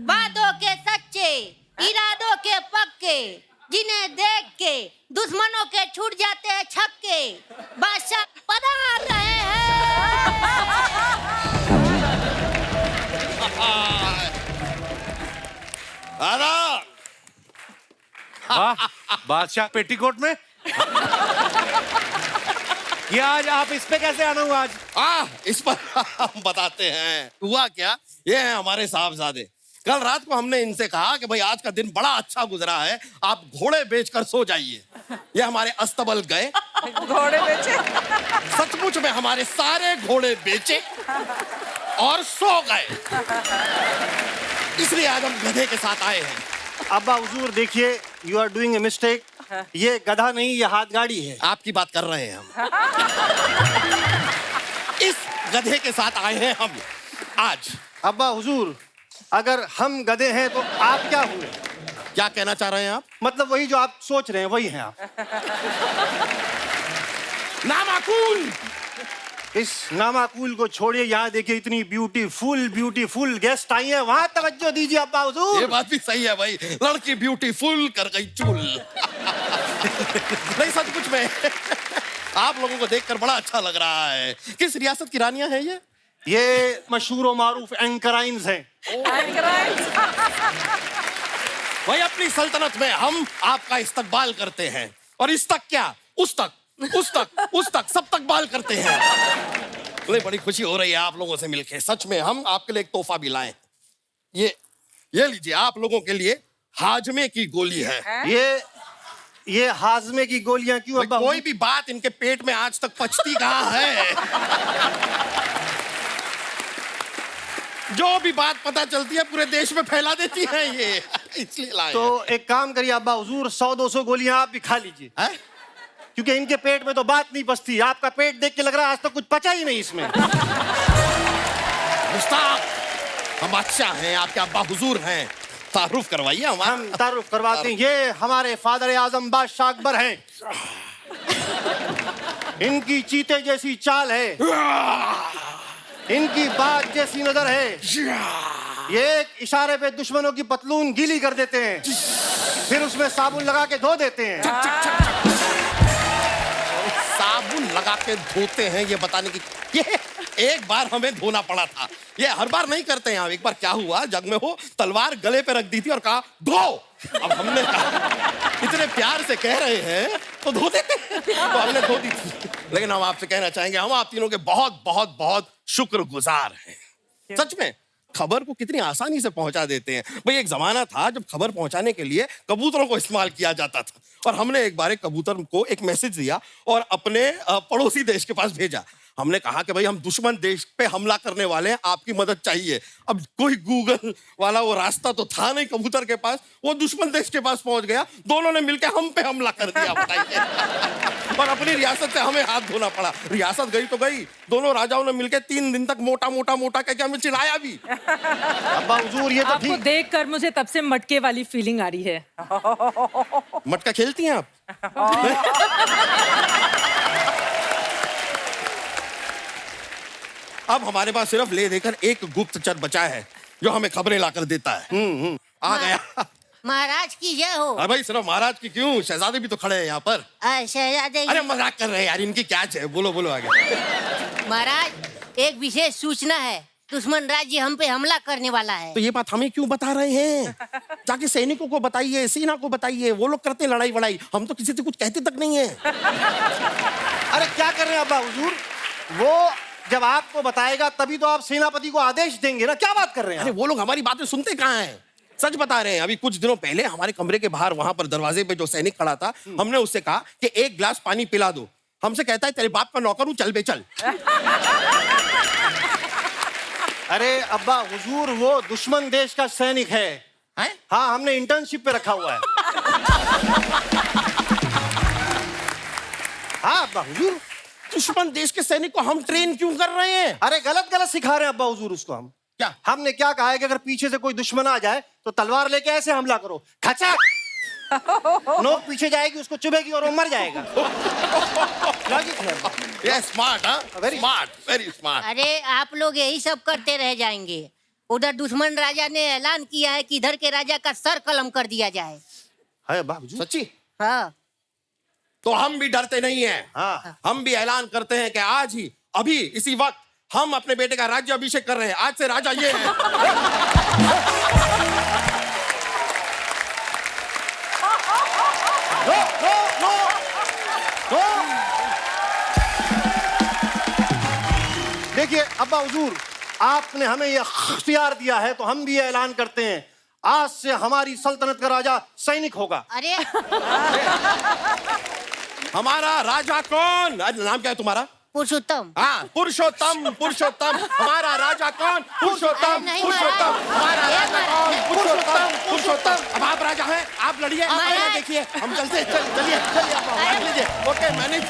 बातों के सच्चे इरादों के पक्के जिन्हें देख के दुश्मनों के छूट जाते हैं छक्के बादशाह पधार रहे हैं। वाह, बादशाह पेटीकोट में। ये आज आप इस पे कैसे आना हुआ आज? इस पर हम बताते हैं। हुआ क्या, ये है हमारे साहबजादे। कल रात को हमने इनसे कहा कि भाई आज का दिन बड़ा अच्छा गुजरा है, आप घोड़े बेचकर सो जाइए। ये हमारे अस्तबल गए, घोड़े बेचे। सचमुच में हमारे सारे घोड़े बेचे और सो गए। इसलिए आज हम गधे के साथ आए हैं। अब्बा हुजूर देखिए, you are doing a mistake. ये गधा नहीं, ये हाथ गाड़ी है। आपकी बात कर रहे हैं हम। इस गधे के साथ आए हैं हम आज। अब्बा हुजूर, अगर हम गधे हैं तो आप क्या हुए? क्या कहना चाह रहे हैं आप? मतलब वही जो आप सोच रहे हैं वही हैं आप। नामाकूल। इस नामाकूल को छोड़िए, यहाँ देखिए इतनी ब्यूटीफुल गेस्ट आई हैं, वहां तवज्जो दीजिए अब्बा ये हुजूर। बात भी सही है भाई, लड़की ब्यूटीफुल कर गई चूल। नहीं सचमुच में आप लोगों को देखकर बड़ा अच्छा लग रहा है। किस रियासत की रानियां हैं ये? ये मशहूर और मारूफ एंकराइंस हैं। भाई अपनी सल्तनत में हम आपका इस्तकबाल करते हैं, और इस तक क्या, उस तक सब तक बाल करते हैं। मुझे बड़ी खुशी हो रही है आप लोगों से मिलके। सच में हम आपके लिए एक तोहफा भी लाए हैं। ये लीजिए, आप लोगों के लिए हाजमे की गोली है। ये हाजमे की गोलियां क्यों भाई, अब्बा कोई हुजूर? भी बात इनके पेट में आज तक पचती कहाँ है। जो भी बात पता चलती है पूरे देश में फैला देती है ये, इसलिए लाए तो एक काम करिए अब्बा हुजूर, 100-200 गोलियां आप भी खा लीजिए, हैं? क्योंकि इनके पेट में तो बात नहीं पचती। आपका पेट देख के लग रहा है आज तक कुछ पचा ही नहीं इसमें। मुस्ताक, हम बादशाह हैं, आपके अब्बा हुजूर हैं, तारुफ करवाइए हमारा। हम तारुफ करवाते हैं, ये हमारे फादर आजम बादशाह अकबर हैं। इनकी चीते जैसी चाल है, इनकी बात जैसी नजर है, ये एक इशारे पे दुश्मनों की पतलून गीली कर देते हैं, फिर उसमें साबुन लगा के धो देते हैं। साबुन लगा के धोते हैं, ये बताने की, ये एक बार हमें धोना पड़ा था, ये हर बार नहीं करते हैं। एक बार क्या हुआ, जग में हो तलवार गले पे रख दी थी और कहा धो। अब हमने कहा इतने प्यार से कह रहे हैं तो धो देते हैं, तो हमने धो दी थी। लेकिन हम आपसे कहना चाहेंगे, हम आप तीनों के बहुत बहुत बहुत शुक्रगुजार हैं। सच में खबर को कितनी आसानी से पहुंचा देते हैं। भाई एक जमाना था जब खबर पहुंचाने के लिए कबूतरों को इस्तेमाल किया जाता था, और हमने एक बार एक कबूतर को एक मैसेज दिया और अपने पड़ोसी देश के पास भेजा। हमने कहा कि भाई हम दुश्मन देश पे हमला करने वाले हैं, आपकी मदद चाहिए। अब कोई गूगल वाला वो रास्ता तो था नहीं कबूतर के पास, वो दुश्मन देश के पास पहुंच गया, दोनों ने मिलकर हम पे हमला कर दिया, बताइए। और अपनी रियासत से हमें हाथ धोना पड़ा। रियासत गई तो गई, दोनों राजाओं ने मिलकर 3 दिन तक मोटा मोटा मोटा कहकर हमें चिढ़ाया भी। अब्बा हुजूर ये तो आपको ठीक। देखकर मुझे तब से मटके वाली फीलिंग आ रही है। मटका खेलती हैं आप? अब हमारे पास सिर्फ ले देकर एक गुप्तचर बचा है जो हमें खबरें लाकर देता है। आ गया। महाराज की जय हो। अरे भाई सिर्फ महाराज की क्यों, शहजादे भी तो खड़े हैं यहाँ पर। शहजादे अरे मजाक कर रहे हैं यार, इनकी क्या है, बोलो बोलो आगे। महाराज एक विशेष सूचना है, दुश्मन राज्य हम पे हमला करने वाला है। तो ये बात हमें क्यों बता रहे हैं? जाके सैनिकों को बताइए, सेना को बताइए, वो लोग करते हैं लड़ाई वड़ाई, हम तो किसी से कुछ कहते तक नहीं है। अरे क्या कर रहे हैं अब्बा हुजूर, वो जब आपको बताएगा तभी तो आप सेनापति को आदेश देंगे ना, क्या बात कर रहे हैं अरे आप? वो लोग हमारी बातें सुनते कहाँ हैं? सच बता रहे हैं। अभी कुछ दिनों पहले हमारे कमरे के बाहर वहां पर दरवाजे पे जो सैनिक खड़ा था, हमने उससे कहा कि 1 गिलास पानी पिला दो। हमसे कहता है तेरे बाप का नौकर हूं, चल बे चल। अरे अब्बा हुजूर वो दुश्मन देश का सैनिक है। हैं? हाँ, हमने इंटर्नशिप पे रखा हुआ है। हाँ अब्बा हुजूर। दुश्मन देश के सैनिक को हम ट्रेन क्यों कर रहे हैं? अरे गलत गलत सिखा रहे हैं अब्बा हुजूर उसको हम। क्या? हमने क्या कहा है कि अगर पीछे से कोई दुश्मन आ जाए तो तलवार लेके ऐसे हमला करो, खचक, नोक पीछे जाएगी, उसको चुभेगी और वो मर जाएगा। लॉजिक है अब्बा। ये स्मार्ट, हाँ? Very smart, very smart. अरे आप लोग यही सब करते रह जाएंगे। उधर दुश्मन राजा ने ऐलान किया है कि इधर के राजा का सर कलम कर दिया जाए। है अब्बा हुजूर। सच्ची? हाँ तो हम भी डरते नहीं हैं। हाँ। हम भी ऐलान करते हैं कि आज ही, अभी इसी वक्त हम अपने बेटे का राज्य अभिषेक कर रहे हैं। आज से राजा ये है। No no no no. देखिए अब्बा हुजूर, आपने हमें ये इख्तियार दिया है तो हम भी ये ऐलान करते हैं, आज से हमारी सल्तनत का राजा सैनिक होगा। अरे हमारा राजा कौन? नाम क्या है तुम्हारा? पुरुषोत्तम। हाँ, पुरुषोत्तम। पुरुषोत्तम। हमारा राजा कौन? पुरुषोत्तम। अरे नहीं पुरुषोत्तम। महाराज। हमारा ये राजा महाराज। कौन? पुरुषोत्तम। पुरुषोत्तम। अब आप राजा हैं, आप लड़िए, आप महाराज। लड़ना देखिए, हम चलते हैं। चलिए चलिए आप बांट लीजिए। Okay manage.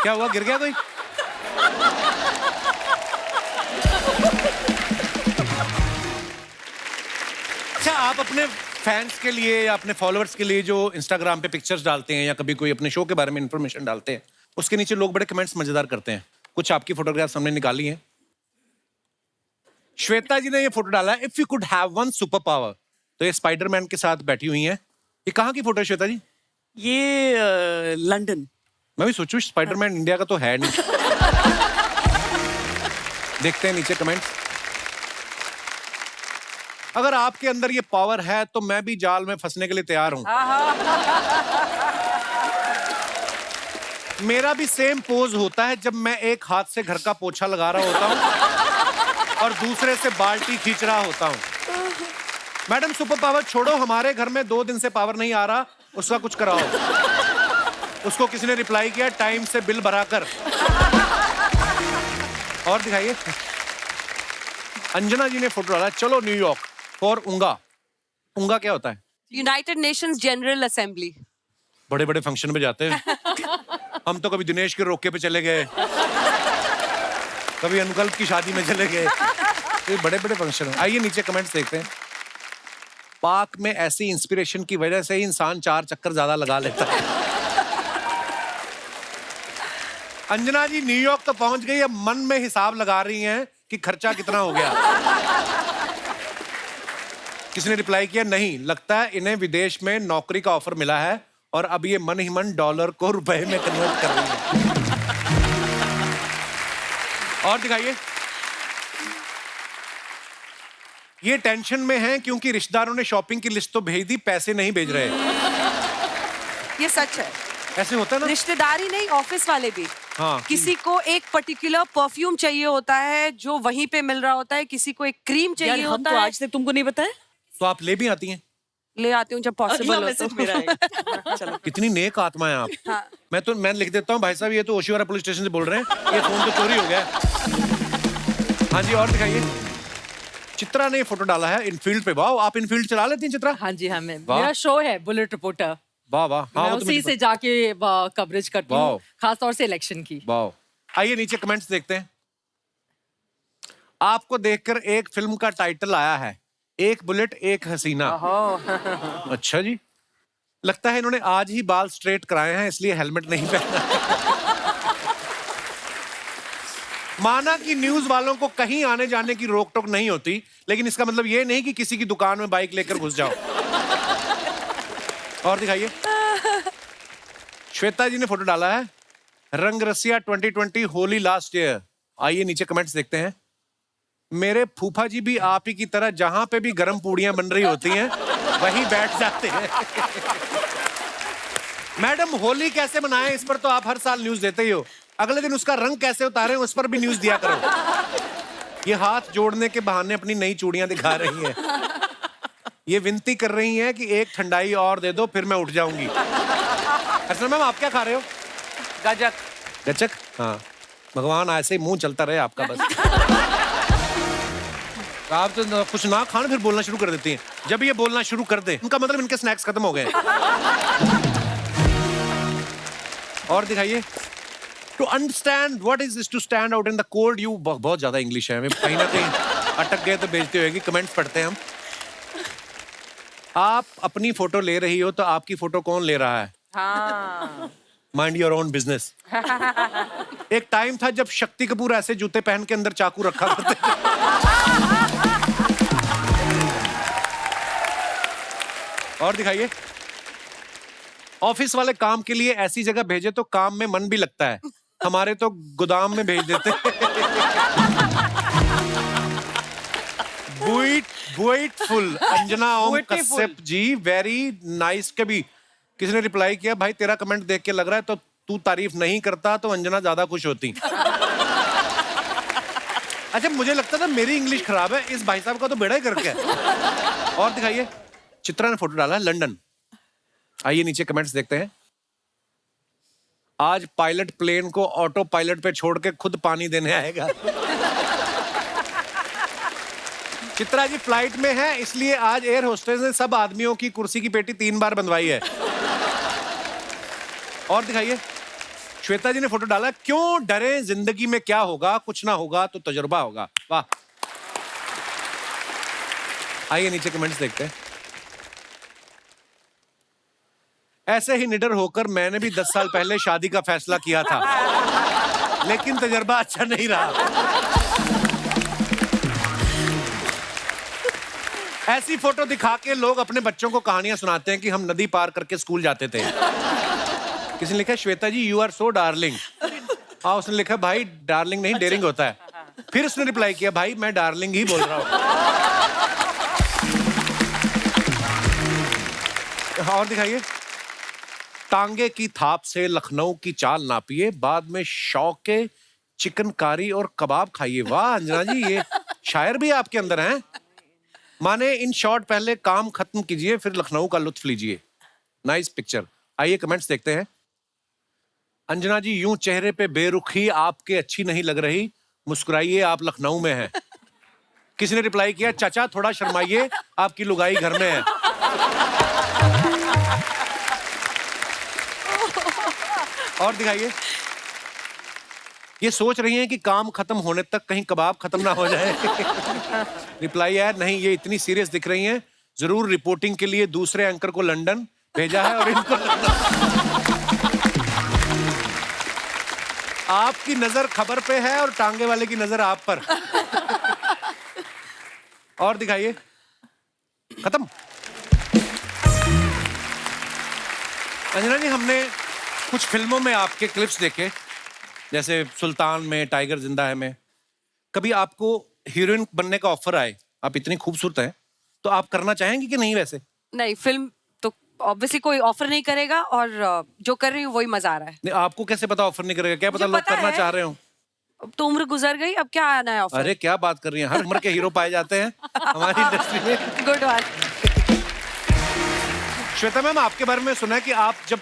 क्या हुआ, गिर गया कोई? अच्छा, आप अपने फैंस के लिए या अपने फॉलोअर्स के लिए जो इंस्टाग्राम पे पिक्चर्स डालते हैं या कभी कोई अपने शो के बारे में इंफॉर्मेशन डालते हैं, उसके नीचे लोग बड़े कमेंट्स मजेदार करते हैं। कुछ आपकी फोटोग्राफ्स हमने निकाली हैं। श्वेता जी ने ये फोटो डाला है, if you could have one super power, तो ये स्पाइडरमैन के साथ बैठी हुई हैं। ये कहाँ की फोटो है श्वेता जी? ये लंदन। मैं भी सोचूं स्पाइडरमैन इंडिया का तो है नहीं। देखते हैं नीचे कमेंट्स। अगर आपके अंदर ये पावर है तो मैं भी जाल में फंसने के लिए तैयार हूं। मेरा भी सेम पोज होता है जब मैं एक हाथ से घर का पोछा लगा रहा होता हूं और दूसरे से बाल्टी खींच रहा होता हूं। मैडम सुपर पावर छोड़ो, हमारे घर में 2 दिन से पावर नहीं आ रहा, उसका कुछ कराओ। उसको किसी ने रिप्लाई किया, टाइम से बिल भरा कर। और दिखाइए। अंजना जी ने फोटो डाला, चलो न्यूयॉर्क फॉर उंगा। उंगा क्या होता है? United Nations general assembly. बड़े बड़े फंक्शन में जाते हैं। हम तो कभी दिनेश के रोके पे चले गए। कभी अनुकल्प की शादी में चले गए। ये बड़े बड़े फंक्शन। आइए नीचे कमेंट्स देखते हैं। पाक में ऐसी इंस्पिरेशन की वजह से ही इंसान 4 चक्कर ज्यादा लगा लेता है। अंजना जी न्यूयॉर्क तो पहुंच गई, अब मन में हिसाब लगा रही हैं कि खर्चा कितना हो गया। किसी ने रिप्लाई किया, नहीं लगता है इन्हें विदेश में नौकरी का ऑफर मिला है और अब ये मन ही मन डॉलर को रुपए में कन्वर्ट कर रही है। और दिखाइए। ये टेंशन में हैं क्योंकि रिश्तेदारों ने शॉपिंग की लिस्ट तो भेज दी, पैसे नहीं भेज रहे। ये सच है। ऐसे होता है ना। रिश्तेदारी नहीं, ऑफिस वाले भी। हाँ। किसी को एक पर्टिकुलर परफ्यूम चाहिए होता है जो वहीं पे मिल रहा होता है, किसी को एक क्रीम यार चाहिए हम होता तो है। आज तक तुमको नहीं बताया। तो आप ले भी आती हैं? ले आती हूँ जब अगला पॉसिबल हो मैसेज मेरा तो। है। चलो। कितनी नेक आत्मा है आप। हाँ। मैं लिख देता हूँ, भाई साहब ये तो ओशिवारा पुलिस स्टेशन से बोल रहे हैं, ये फोन तो चोरी हो गया है। हाँ जी, और दिखाइए। चित्रा ने फोटो डाला है इनफील्ड पे। वाह, आप इनफील्ड चला लेती हैं चित्रा? हाँ जी, हाँ मैं, वाह। मेरा शो है बुलेट रिपोर्टर। वाह वाह। हाँ, मैं वो तो उसी मुझे से जाके कवरेज करती वाह। हूँ, खासतौर से इलेक्शन की। वाह। आइए नीचे कमेंट्स देखते हैं। आपको देखकर एक फिल्म का टाइटल आया है, एक बुलेट एक हसीना। अच्छा जी, लगता है इन्होंने आज ही बाल स्ट्रेट कराए हैं इसलिए हेलमेट नहीं पहना। माना कि न्यूज वालों को कहीं आने जाने की रोक टोक नहीं होती, लेकिन इसका मतलब ये नहीं कि किसी की दुकान में बाइक लेकर घुस जाओ। और दिखाइए। श्वेता जी ने फोटो डाला है, रंग रसिया 2020 होली लास्ट ईयर। आइए नीचे कमेंट्स देखते हैं। मेरे फूफा जी भी आप ही की तरह जहां पे भी गर्म पूड़ियां बन रही होती हैं वहीं बैठ जाते हैं। मैडम होली कैसे मनाएं, इस पर तो आप हर साल न्यूज देते ही हो। अगले दिन उसका रंग कैसे उतारें, उस पर भी न्यूज दिया करो। ये हाथ जोड़ने के बहाने अपनी नई चूड़ियां दिखा रही हैं। ये विनती कर रही हैं कि एक ठंडाई और दे दो फिर मैं उठ जाऊंगी। अच्छा मैम, आप क्या खा रहे हो? गजक। गचक? हाँ, भगवान ऐसे ही मुंह चलता रहे आपका बस। आप तो कुछ ना खाने फिर बोलना शुरू कर देती हैं। जब ये बोलना शुरू कर दे उनका मतलब इनके स्नैक्स खत्म हो गए। और दिखाइए। To understand what is this to stand out in the cold, you बहुत ज्यादा इंग्लिश है, कहीं ना कहीं अटक गए तो बेइज्जती होगी। कमेंट्स पढ़ते हैं हम। आप अपनी फोटो ले रही हो तो आपकी फोटो कौन ले रहा है? हाँ। Mind your own business. एक टाइम था जब शक्ति कपूर ऐसे जूते पहन के अंदर चाकू रखा करते थे। और दिखाइए। ऑफिस वाले काम के लिए ऐसी जगह भेजे तो काम में मन भी लगता है, हमारे तो गोदाम में भेज देते। बुइटफुल अंजना ओम कश्यप जी, वेरी नाइस। कभी किसी ने रिप्लाई किया, भाई तेरा कमेंट देख के लग रहा है तो तू तारीफ नहीं करता तो अंजना ज्यादा खुश होती। अच्छा, मुझे लगता था मेरी इंग्लिश खराब है, इस भाई साहब का तो बेड़ा ही करके है। और दिखाइए। चित्रा ने फोटो डाला है लंदन। आइए नीचे कमेंट्स देखते हैं। आज पायलट प्लेन को ऑटो पायलट पे छोड़ के खुद पानी देने आएगा। चित्रा जी फ्लाइट में है इसलिए आज एयर होस्टेस ने सब आदमियों की कुर्सी की पेटी 3 बार बंधवाई है। और दिखाइए। श्वेता जी ने फोटो डाला, क्यों डरे, जिंदगी में क्या होगा, कुछ ना होगा तो तजुर्बा होगा। वाह। आइए नीचे कमेंट्स देखते हैं। ऐसे ही निडर होकर मैंने भी 10 साल पहले शादी का फैसला किया था, लेकिन तजुर्बा अच्छा नहीं रहा। ऐसी फोटो दिखा के लोग अपने बच्चों को कहानियां सुनाते हैं कि हम नदी पार करके स्कूल जाते थे। किसी ने लिखा, श्वेता जी यू आर सो डार्लिंग। हाँ, उसने लिखा, भाई डार्लिंग नहीं डेयरिंग होता है। फिर उसने रिप्लाई किया, भाई मैं डार्लिंग ही बोल रहा हूँ। और दिखाइए। टांगे की थाप से लखनऊ की चाल नापिए, बाद में शौक के चिकनकारी और कबाब खाइए। वाह अंजना जी, ये शायर भी आपके अंदर हैं। माने इन शॉर्ट, पहले काम खत्म कीजिए फिर लखनऊ का लुत्फ लीजिए। Nice picture. आइए कमेंट्स देखते हैं। अंजना जी, यूं चेहरे पे बेरुखी आपके अच्छी नहीं लग रही, मुस्कुराइए आप लखनऊ में हैं। किसी ने रिप्लाई किया, चाचा थोड़ा शर्माइए आपकी लुगाई घर में है। और दिखाइए। ये सोच रही हैं कि काम खत्म होने तक कहीं कबाब खत्म ना हो जाए। रिप्लाई है नहीं, ये इतनी सीरियस दिख रही हैं, जरूर रिपोर्टिंग के लिए दूसरे एंकर को लंदन भेजा है और इनको आपकी नजर खबर पे है और टांगे वाले की नजर आप पर। और दिखाइए, खत्म। अंजना जी, हमने कुछ फिल्मों में आपके क्लिप्स देखे, जैसे सुल्तान में, टाइगर जिंदा है में। कभी आपको हीरोइन बनने का ऑफर आए, आप इतनी खूबसूरत हैं, तो आप करना चाहेंगी कि नहीं? वैसे नहीं, फिल्म तो ऑब्वियसली कोई ऑफर नहीं करेगा, और जो कर रही हूँ वही मजा आ रहा है। नहीं, आपको कैसे पता ऑफर नहीं करेगा? क्या पता मुझे लोग पता करना है। चाह रहे हो। अब तो उम्र गुजर गई, अब क्या आना है ऑफर। अरे क्या बात कर रही हैं, हर उम्र के हीरो पाए जाते हैं हमारी इंडस्ट्री में। Good one. श्वेता मैम, आपके बारे में सुना है कि आप जब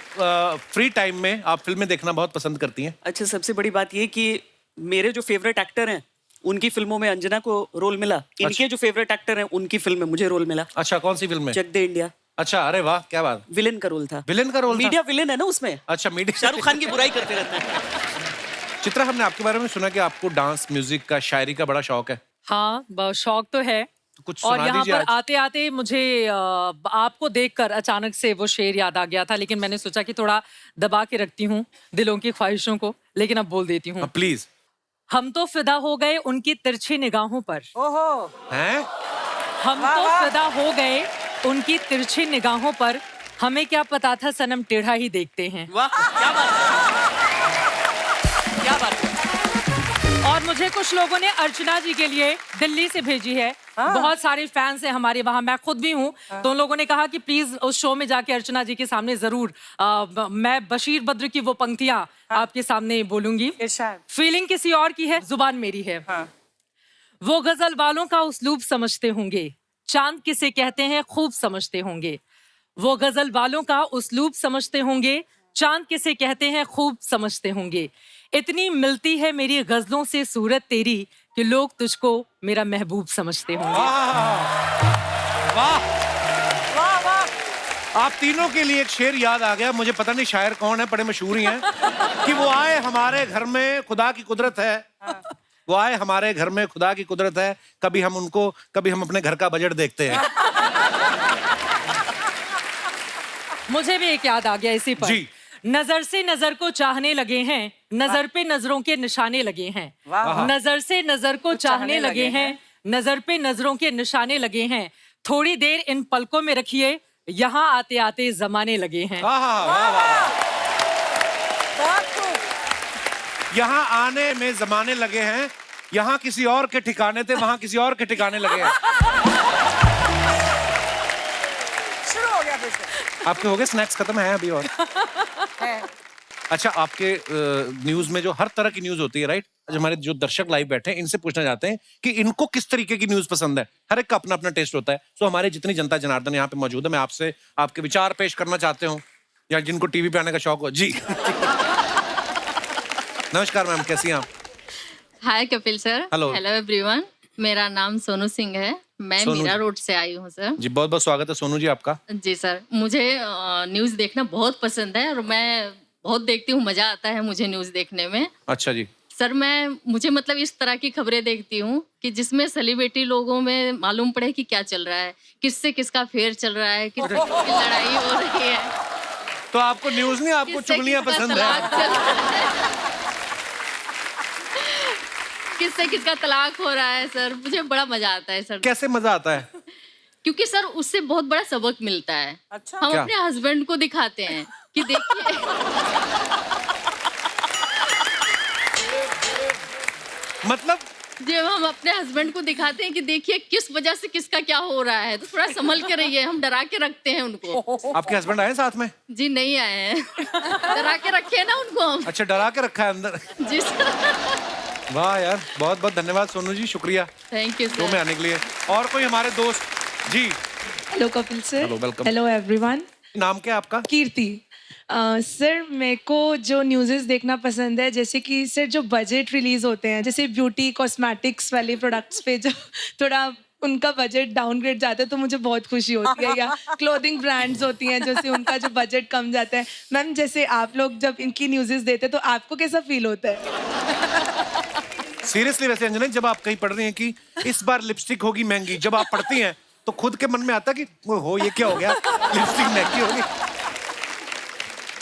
फ्री टाइम में आप फिल्में देखना बहुत पसंद करती हैं। अच्छा, सबसे बड़ी बात ये कि मेरे जो फेवरेट एक्टर हैं उनकी फिल्मों में अंजना को रोल मिला, इनके जो फेवरेट एक्टर हैं उनकी फिल्म में मुझे रोल मिला। अच्छा, कौन सी फिल्म में? चक दे इंडिया। अच्छा, अरे वाह, क्या बात। विलेन का रोल था। विलेन का रोल था? मीडिया विलेन है ना उसमें। अच्छा, मीडिया। शाहरुख खान की बुराई करते रहते हैं। चित्रा, हमने आपके बारे में सुना कि आपको डांस, म्यूजिक का, शायरी का बड़ा शौक है। हाँ, शौक तो है। तो कुछ और सुना यहाँ दीजिए पर आज। आते आते मुझे आपको देखकर अचानक से वो शेर याद आ गया था, लेकिन मैंने सोचा कि थोड़ा दबा के रखती हूँ दिलों की ख्वाहिशों को, लेकिन अब बोल देती हूँ। प्लीज। हम तो फिदा हो गए उनकी तिरछी निगाहों पर। हैं? हम तो फिदा हो गए उनकी तिरछी निगाहों पर, हमें क्या पता था सनम टेढ़ा ही देखते हैं। वाह, क्या बात है, क्या बात है। और मुझे कुछ लोगों ने अर्चना जी के लिए दिल्ली से भेजी है। बहुत सारे फैंस हैं हमारे वहाँ, मैं खुद भी हूँ। तो उन लोगों ने कहा कि प्लीज उस शो में जाके अर्चना जी के सामने जरूर मैं बशीर बद्र की वो पंक्तियां आपके सामने बोलूंगी। फीलिंग किसी और की है, जुबान मेरी है। वो गजल वालों का उस्लूब समझते होंगे, चांद किसे कहते हैं खूब समझते होंगे। वो गजल वालों का उस्लूब समझते होंगे, चांद किसे कहते हैं खूब समझते होंगे। इतनी मिलती है मेरी गजलों से सूरत तेरी कि लोग तुझको मेरा महबूब समझते होंगे। वाह वाह वाह। आप तीनों के लिए एक शेर याद आ गया, मुझे पता नहीं शायर कौन है, बड़े मशहूर ही हैं, कि वो आए हमारे घर में खुदा की कुदरत है। वो आए हमारे घर में खुदा की कुदरत है, कभी हम उनको, कभी हम अपने घर का बजट देखते हैं। मुझे भी एक याद आ गया इसी पर। जी। नजर से नजर को चाहने लगे हैं, नजर पे नजरों के निशाने लगे हैं। नजर से नजर को चाहने लगे हैं, नजर पे नजरों के निशाने लगे हैं। थोड़ी देर इन पलकों में रखिए, यहाँ आते आते जमाने लगे हैं। यहाँ आने में जमाने लगे हैं, यहाँ किसी और के ठिकाने थे, वहाँ किसी और के ठिकाने लगे हैं। शुरू हो गया फिर से। आपके हो गए स्नैक्स खत्म है अभी और? अच्छा, आपके न्यूज में जो हर तरह की न्यूज होती है, राइट? आज हमारे जो दर्शक लाइव बैठे हैं, इनसे पूछना चाहते हैं कि इनको किस तरीके की न्यूज पसंद है। हर एक का अपना अपना टेस्ट होता है। तो हमारे जितनी जनता जनार्दन यहाँ पे मौजूद है, मैं आपसे आपके विचार पेश करना चाहते हूँ, या जिनको टीवी पे आने का शौक हो। जी। नमस्कार मैम, कैसी हैं आप? Hi Kapil sir. Hello. Hello everyone. मेरा नाम सोनू सिंह है, मैं सोनू मीरा जी। रोड से आई हूँ सर। जी, बहुत बहुत स्वागत है सोनू जी आपका। जी सर, मुझे न्यूज़ देखना बहुत पसंद है और मैं बहुत देखती हूँ, मज़ा आता है मुझे न्यूज़ देखने में। अच्छा जी। सर, मुझे मतलब इस तरह की खबरें देखती हूँ कि जिसमें सेलिब्रिटी लोगों में मालूम पड़े कि क्या चल रहा है, किससे किसका फेयर चल रहा है, किससे किसकी लड़ाई हो रही है। तो आपको न्यूज नहीं, आपको किससे चुगलियां किसका पसंद तलाक है? चल रहा है। किससे किसका तलाक हो रहा है सर, मुझे बड़ा मजा आता है सर। कैसे मजा आता है? क्योंकि सर उससे बहुत बड़ा सबक मिलता है। अच्छा। हम क्या? अपने हस्बैंड को दिखाते हैं कि देखिए मतलब जब हम अपने हस्बैंड को दिखाते हैं कि देखिए किस वजह से किसका क्या हो रहा है, तो थोड़ा संभल के रहिए। हम डरा के रखते हैं उनको। आपके हस्बैंड आए साथ में? जी नहीं आए हैं। डरा के रखे हैं ना उनको हम। अच्छा, डरा के रखा है अंदर। जी सर। वाह यार, बहुत बहुत धन्यवाद सोनू जी, शुक्रिया थैंक यू शो में सर। आने के लिए। और कोई हमारे दोस्त? जी। Hello Kapil sir. Hello, welcome. Hello everyone. नाम क्या है आपका? कीर्ति। सर मेरे को जो न्यूज़ेस देखना पसंद है, जैसे कि सर जो बजट रिलीज होते हैं, जैसे ब्यूटी कॉस्मेटिक्स वाले प्रोडक्ट्स पे जो थोड़ा उनका बजट डाउनग्रेड जाता है तो मुझे बहुत खुशी होती है, या क्लोथिंग ब्रांड्स होती हैं जैसे उनका जो बजट कम जाता है। मैम जैसे आप लोग जब इनकी न्यूज़ेस देते हैं तो आपको कैसा फील होता है? सीरियसली वैसे अंजना, जब आप कहीं पढ़ रही हैं कि इस बार लिपस्टिक होगी महंगी, जब आप पढ़ती हैं तो खुद के मन में आता कि हो ये क्या हो गया, लिपस्टिक महंगी होगी।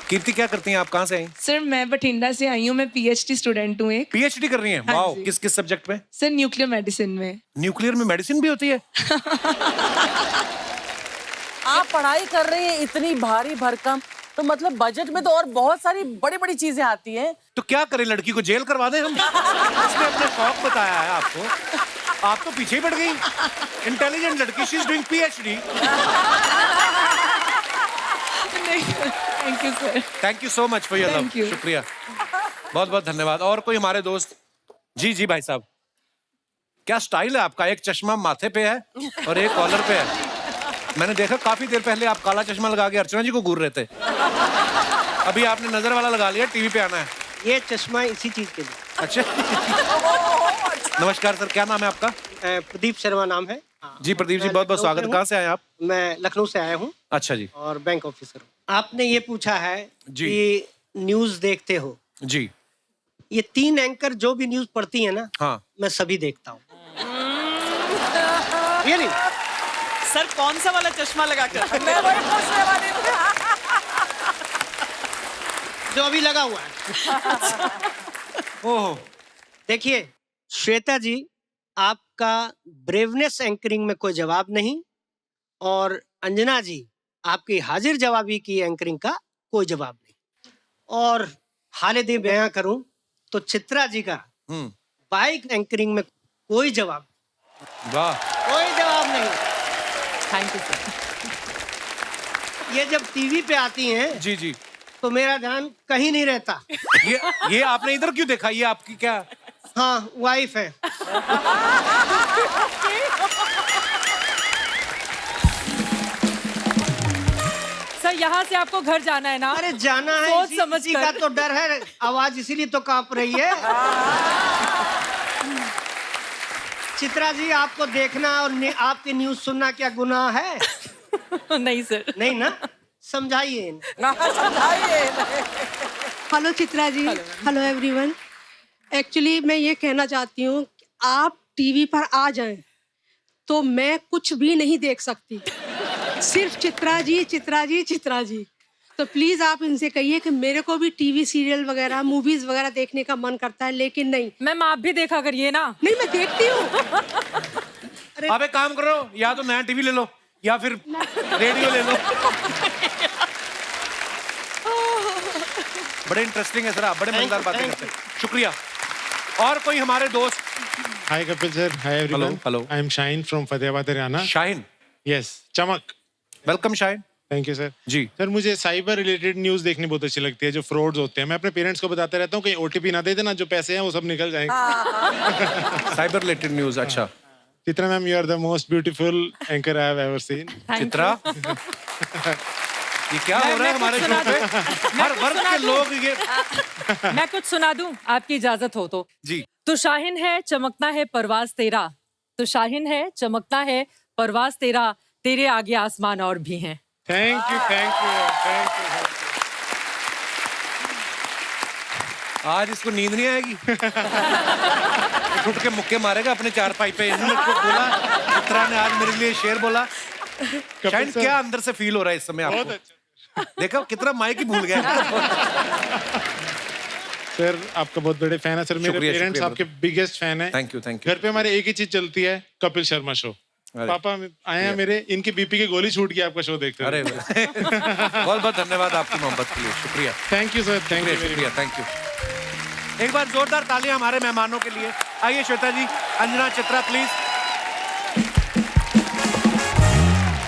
कीर्ति क्या करती हैं आप, कहाँ से आई? सर मैं बठिंडा से आई हूँ, मैं PhD स्टूडेंट हूँ एक। PhD कर रही हैं? हाँ वाओ, जी। किस किस सब्जेक्ट में? सर न्यूक्लियर मेडिसिन में। न्यूक्लियर में मेडिसिन भी होती है? आप पढ़ाई कर रही हैं इतनी भारी भरकम, तो मतलब बजट में तो और बहुत सारी बड़ी बड़ी चीजें आती हैं। तो क्या करें, लड़की को जेल करवा दें हम? उसने अपने शौक बताया है आपको, आप तो पीछे ही पड़ गई। इंटेलिजेंट लड़की, she is doing PhD। Thank you sir. Thank you so much for your love. Thank you. शुक्रिया, बहुत बहुत धन्यवाद। और कोई हमारे दोस्त? जी जी भाई साहब, क्या स्टाइल है आपका, एक चश्मा माथे पे है और एक कॉलर पे है। मैंने देखा काफी देर पहले आप काला चश्मा लगा के अर्चना जी को घूर रहे थे, अभी आपने नजर वाला लगा लिया, टीवी पे आना है। ये चश्मा इसी चीज के लिए। अच्छा। नमस्कार सर, क्या नाम है आपका? प्रदीप शर्मा नाम है। जी प्रदीप जी, मैं बहुत बहुत लखनऊ स्वागत से है। हूँ। कहाँ से आए आप? मैं लखनऊ से आया हूँ अच्छा जी। और बैंक ऑफिसर हूँ। आपने ये पूछा है जी। कि न्यूज देखते हो। जी ये 3 एंकर जो भी न्यूज पढ़ती है ना, हाँ। मैं सभी देखता हूँ। ये नहीं, सर कौन सा वाला चश्मा लगा कर? मैं वही पूछने वाली थी। जो अभी लगा हुआ है। ओह, देखिए श्वेता जी, आपका ब्रेवनेस एंकरिंग में कोई जवाब नहीं, और अंजना जी आपकी हाजिर जवाबी की एंकरिंग का कोई जवाब नहीं, और हाले दिन बयां करूं तो चित्रा जी का बाइक एंकरिंग में कोई जवाब, वाह, कोई जवाब नहीं। Thank you sir. ये जब टीवी पे आती हैं जी जी। तो मेरा ध्यान कहीं नहीं रहता। ये आपने इधर क्यों देखा, ये आपकी क्या? हाँ, वाइफ है। सर यहाँ से आपको घर जाना है ना? अरे जाना है, सोच समझ इसी का कर। तो डर है, आवाज इसीलिए तो कांप रही है। चित्रा जी, आपको देखना और आपकी न्यूज सुनना क्या गुनाह है? नहीं सर। नहीं ना, समझाइए। Hello Chitra ji, hello everyone. Actually मैं ये कहना चाहती हूँ कि आप टीवी पर आ जाएं तो मैं कुछ भी नहीं देख सकती, सिर्फ चित्रा जी चित्रा जी चित्रा जी। तो प्लीज आप इनसे कहिए कि मेरे को भी टीवी सीरियल वगैरह मूवीज वगैरह देखने का मन करता है, लेकिन नहीं। मैम आप भी देखा करिए ना। नहीं, मैं देखती हूँ। आप एक काम करो, या तो नया टीवी ले लो या फिर रेडियो ले लो। बड़े इंटरेस्टिंग है सर, आप बड़े मजेदार बातें करते हैं, शुक्रिया। और कोई हमारे दोस्त? Hi Kapil sir, hi everyone. Hello. I am Shaheen from Fatehpur, Haryana. Shaheen, Yes, चमक. Welcome Shaheen. Thank you sir. जी सर मुझे साइबर रिलेटेड न्यूज देखनी बहुत अच्छी लगती है, जो फ्रॉड्स होते हैं। मैं अपने पेरेंट्स को बताता रहता हूँ कहीं OTP ना दे देना, जो पैसे हैं वो सब निकल जाएंगे। साइबर रिलेटेड न्यूज, अच्छा। Chitra ma'am, you are the most beautiful anchor I have ever seen. Chitra, ये क्या हो रहा है हमारे शो पे? हर वर्ग के लोग ये। मैं कुछ सुना दूं, आपकी इजाजत हो तो? जी। तो शाहीन है चमकना है परवाज तेरा, तो शाहीन है चमकना है परवाज तेरा, तेरे आगे आसमान और भी हैं। Thank you, thank you, thank you. आज इसको नींद नहीं आएगी। उठ के मुक्के मारेगा अपने चारपाई पे। इन्होंने कुछ बोला, चित्रा ने आज मेरे लिए शेर बोला। शायद सर, क्या अंदर से फील हो रहा है इस समय बहुत आपको? अच्छा देखो कितना माइक ही भूल गया। सर, आपका बहुत बड़े फैन है सर। मेरे शुक्रिया, पेरेंट्स शुक्रिया। आपके बिगेस्ट फैन है। Thank you, thank you. घर पे हमारे एक ही चीज चलती है, कपिल शर्मा शो। अरे। पापा आए हैं मेरे, इनकी बीपी की गोली छूट गई आपका शो देखते अरे हुए। बहुत बहुत धन्यवाद आपकी मोहब्बत के लिए, शुक्रिया। Thank you sir, thank you, शुक्रिया, थैंक यू। एक बार जोरदार तालियां हमारे मेहमानों के लिए। आइए श्वेता जी, अंजना, चित्रा प्लीज।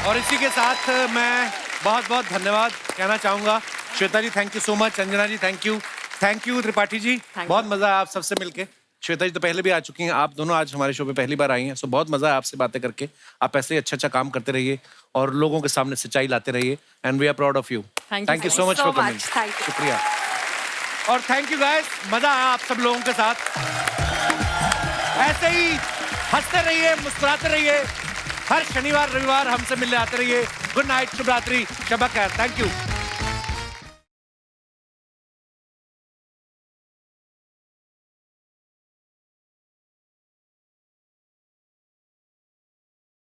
और इसी के साथ मैं बहुत बहुत धन्यवाद कहना चाहूंगा। Shweta ji thank you so much, Anjana ji thank you Tripathi ji, बहुत मजा आया आप सबसे मिलके। श्वेता जी तो पहले भी आ चुकी हैं, आप दोनों आज हमारे शो पे पहली बार आई हैं, सो बहुत मजा है आपसे बातें करके। आप ऐसे ही अच्छा अच्छा काम करते रहिए और लोगों के सामने सच्चाई लाते रहिए, and we are proud of you. Thank you so much for coming, thank you. शुक्रिया। और थैंक यू गाइस, मजा आया आप सब लोगों के साथ। ऐसे ही हंसते रहिए, मुस्कुराते रहिए। हर शनिवार रविवार हमसे मिलने आते रहिए। गुड नाइट, शुभ रात्रि, शब खैर। Thank you.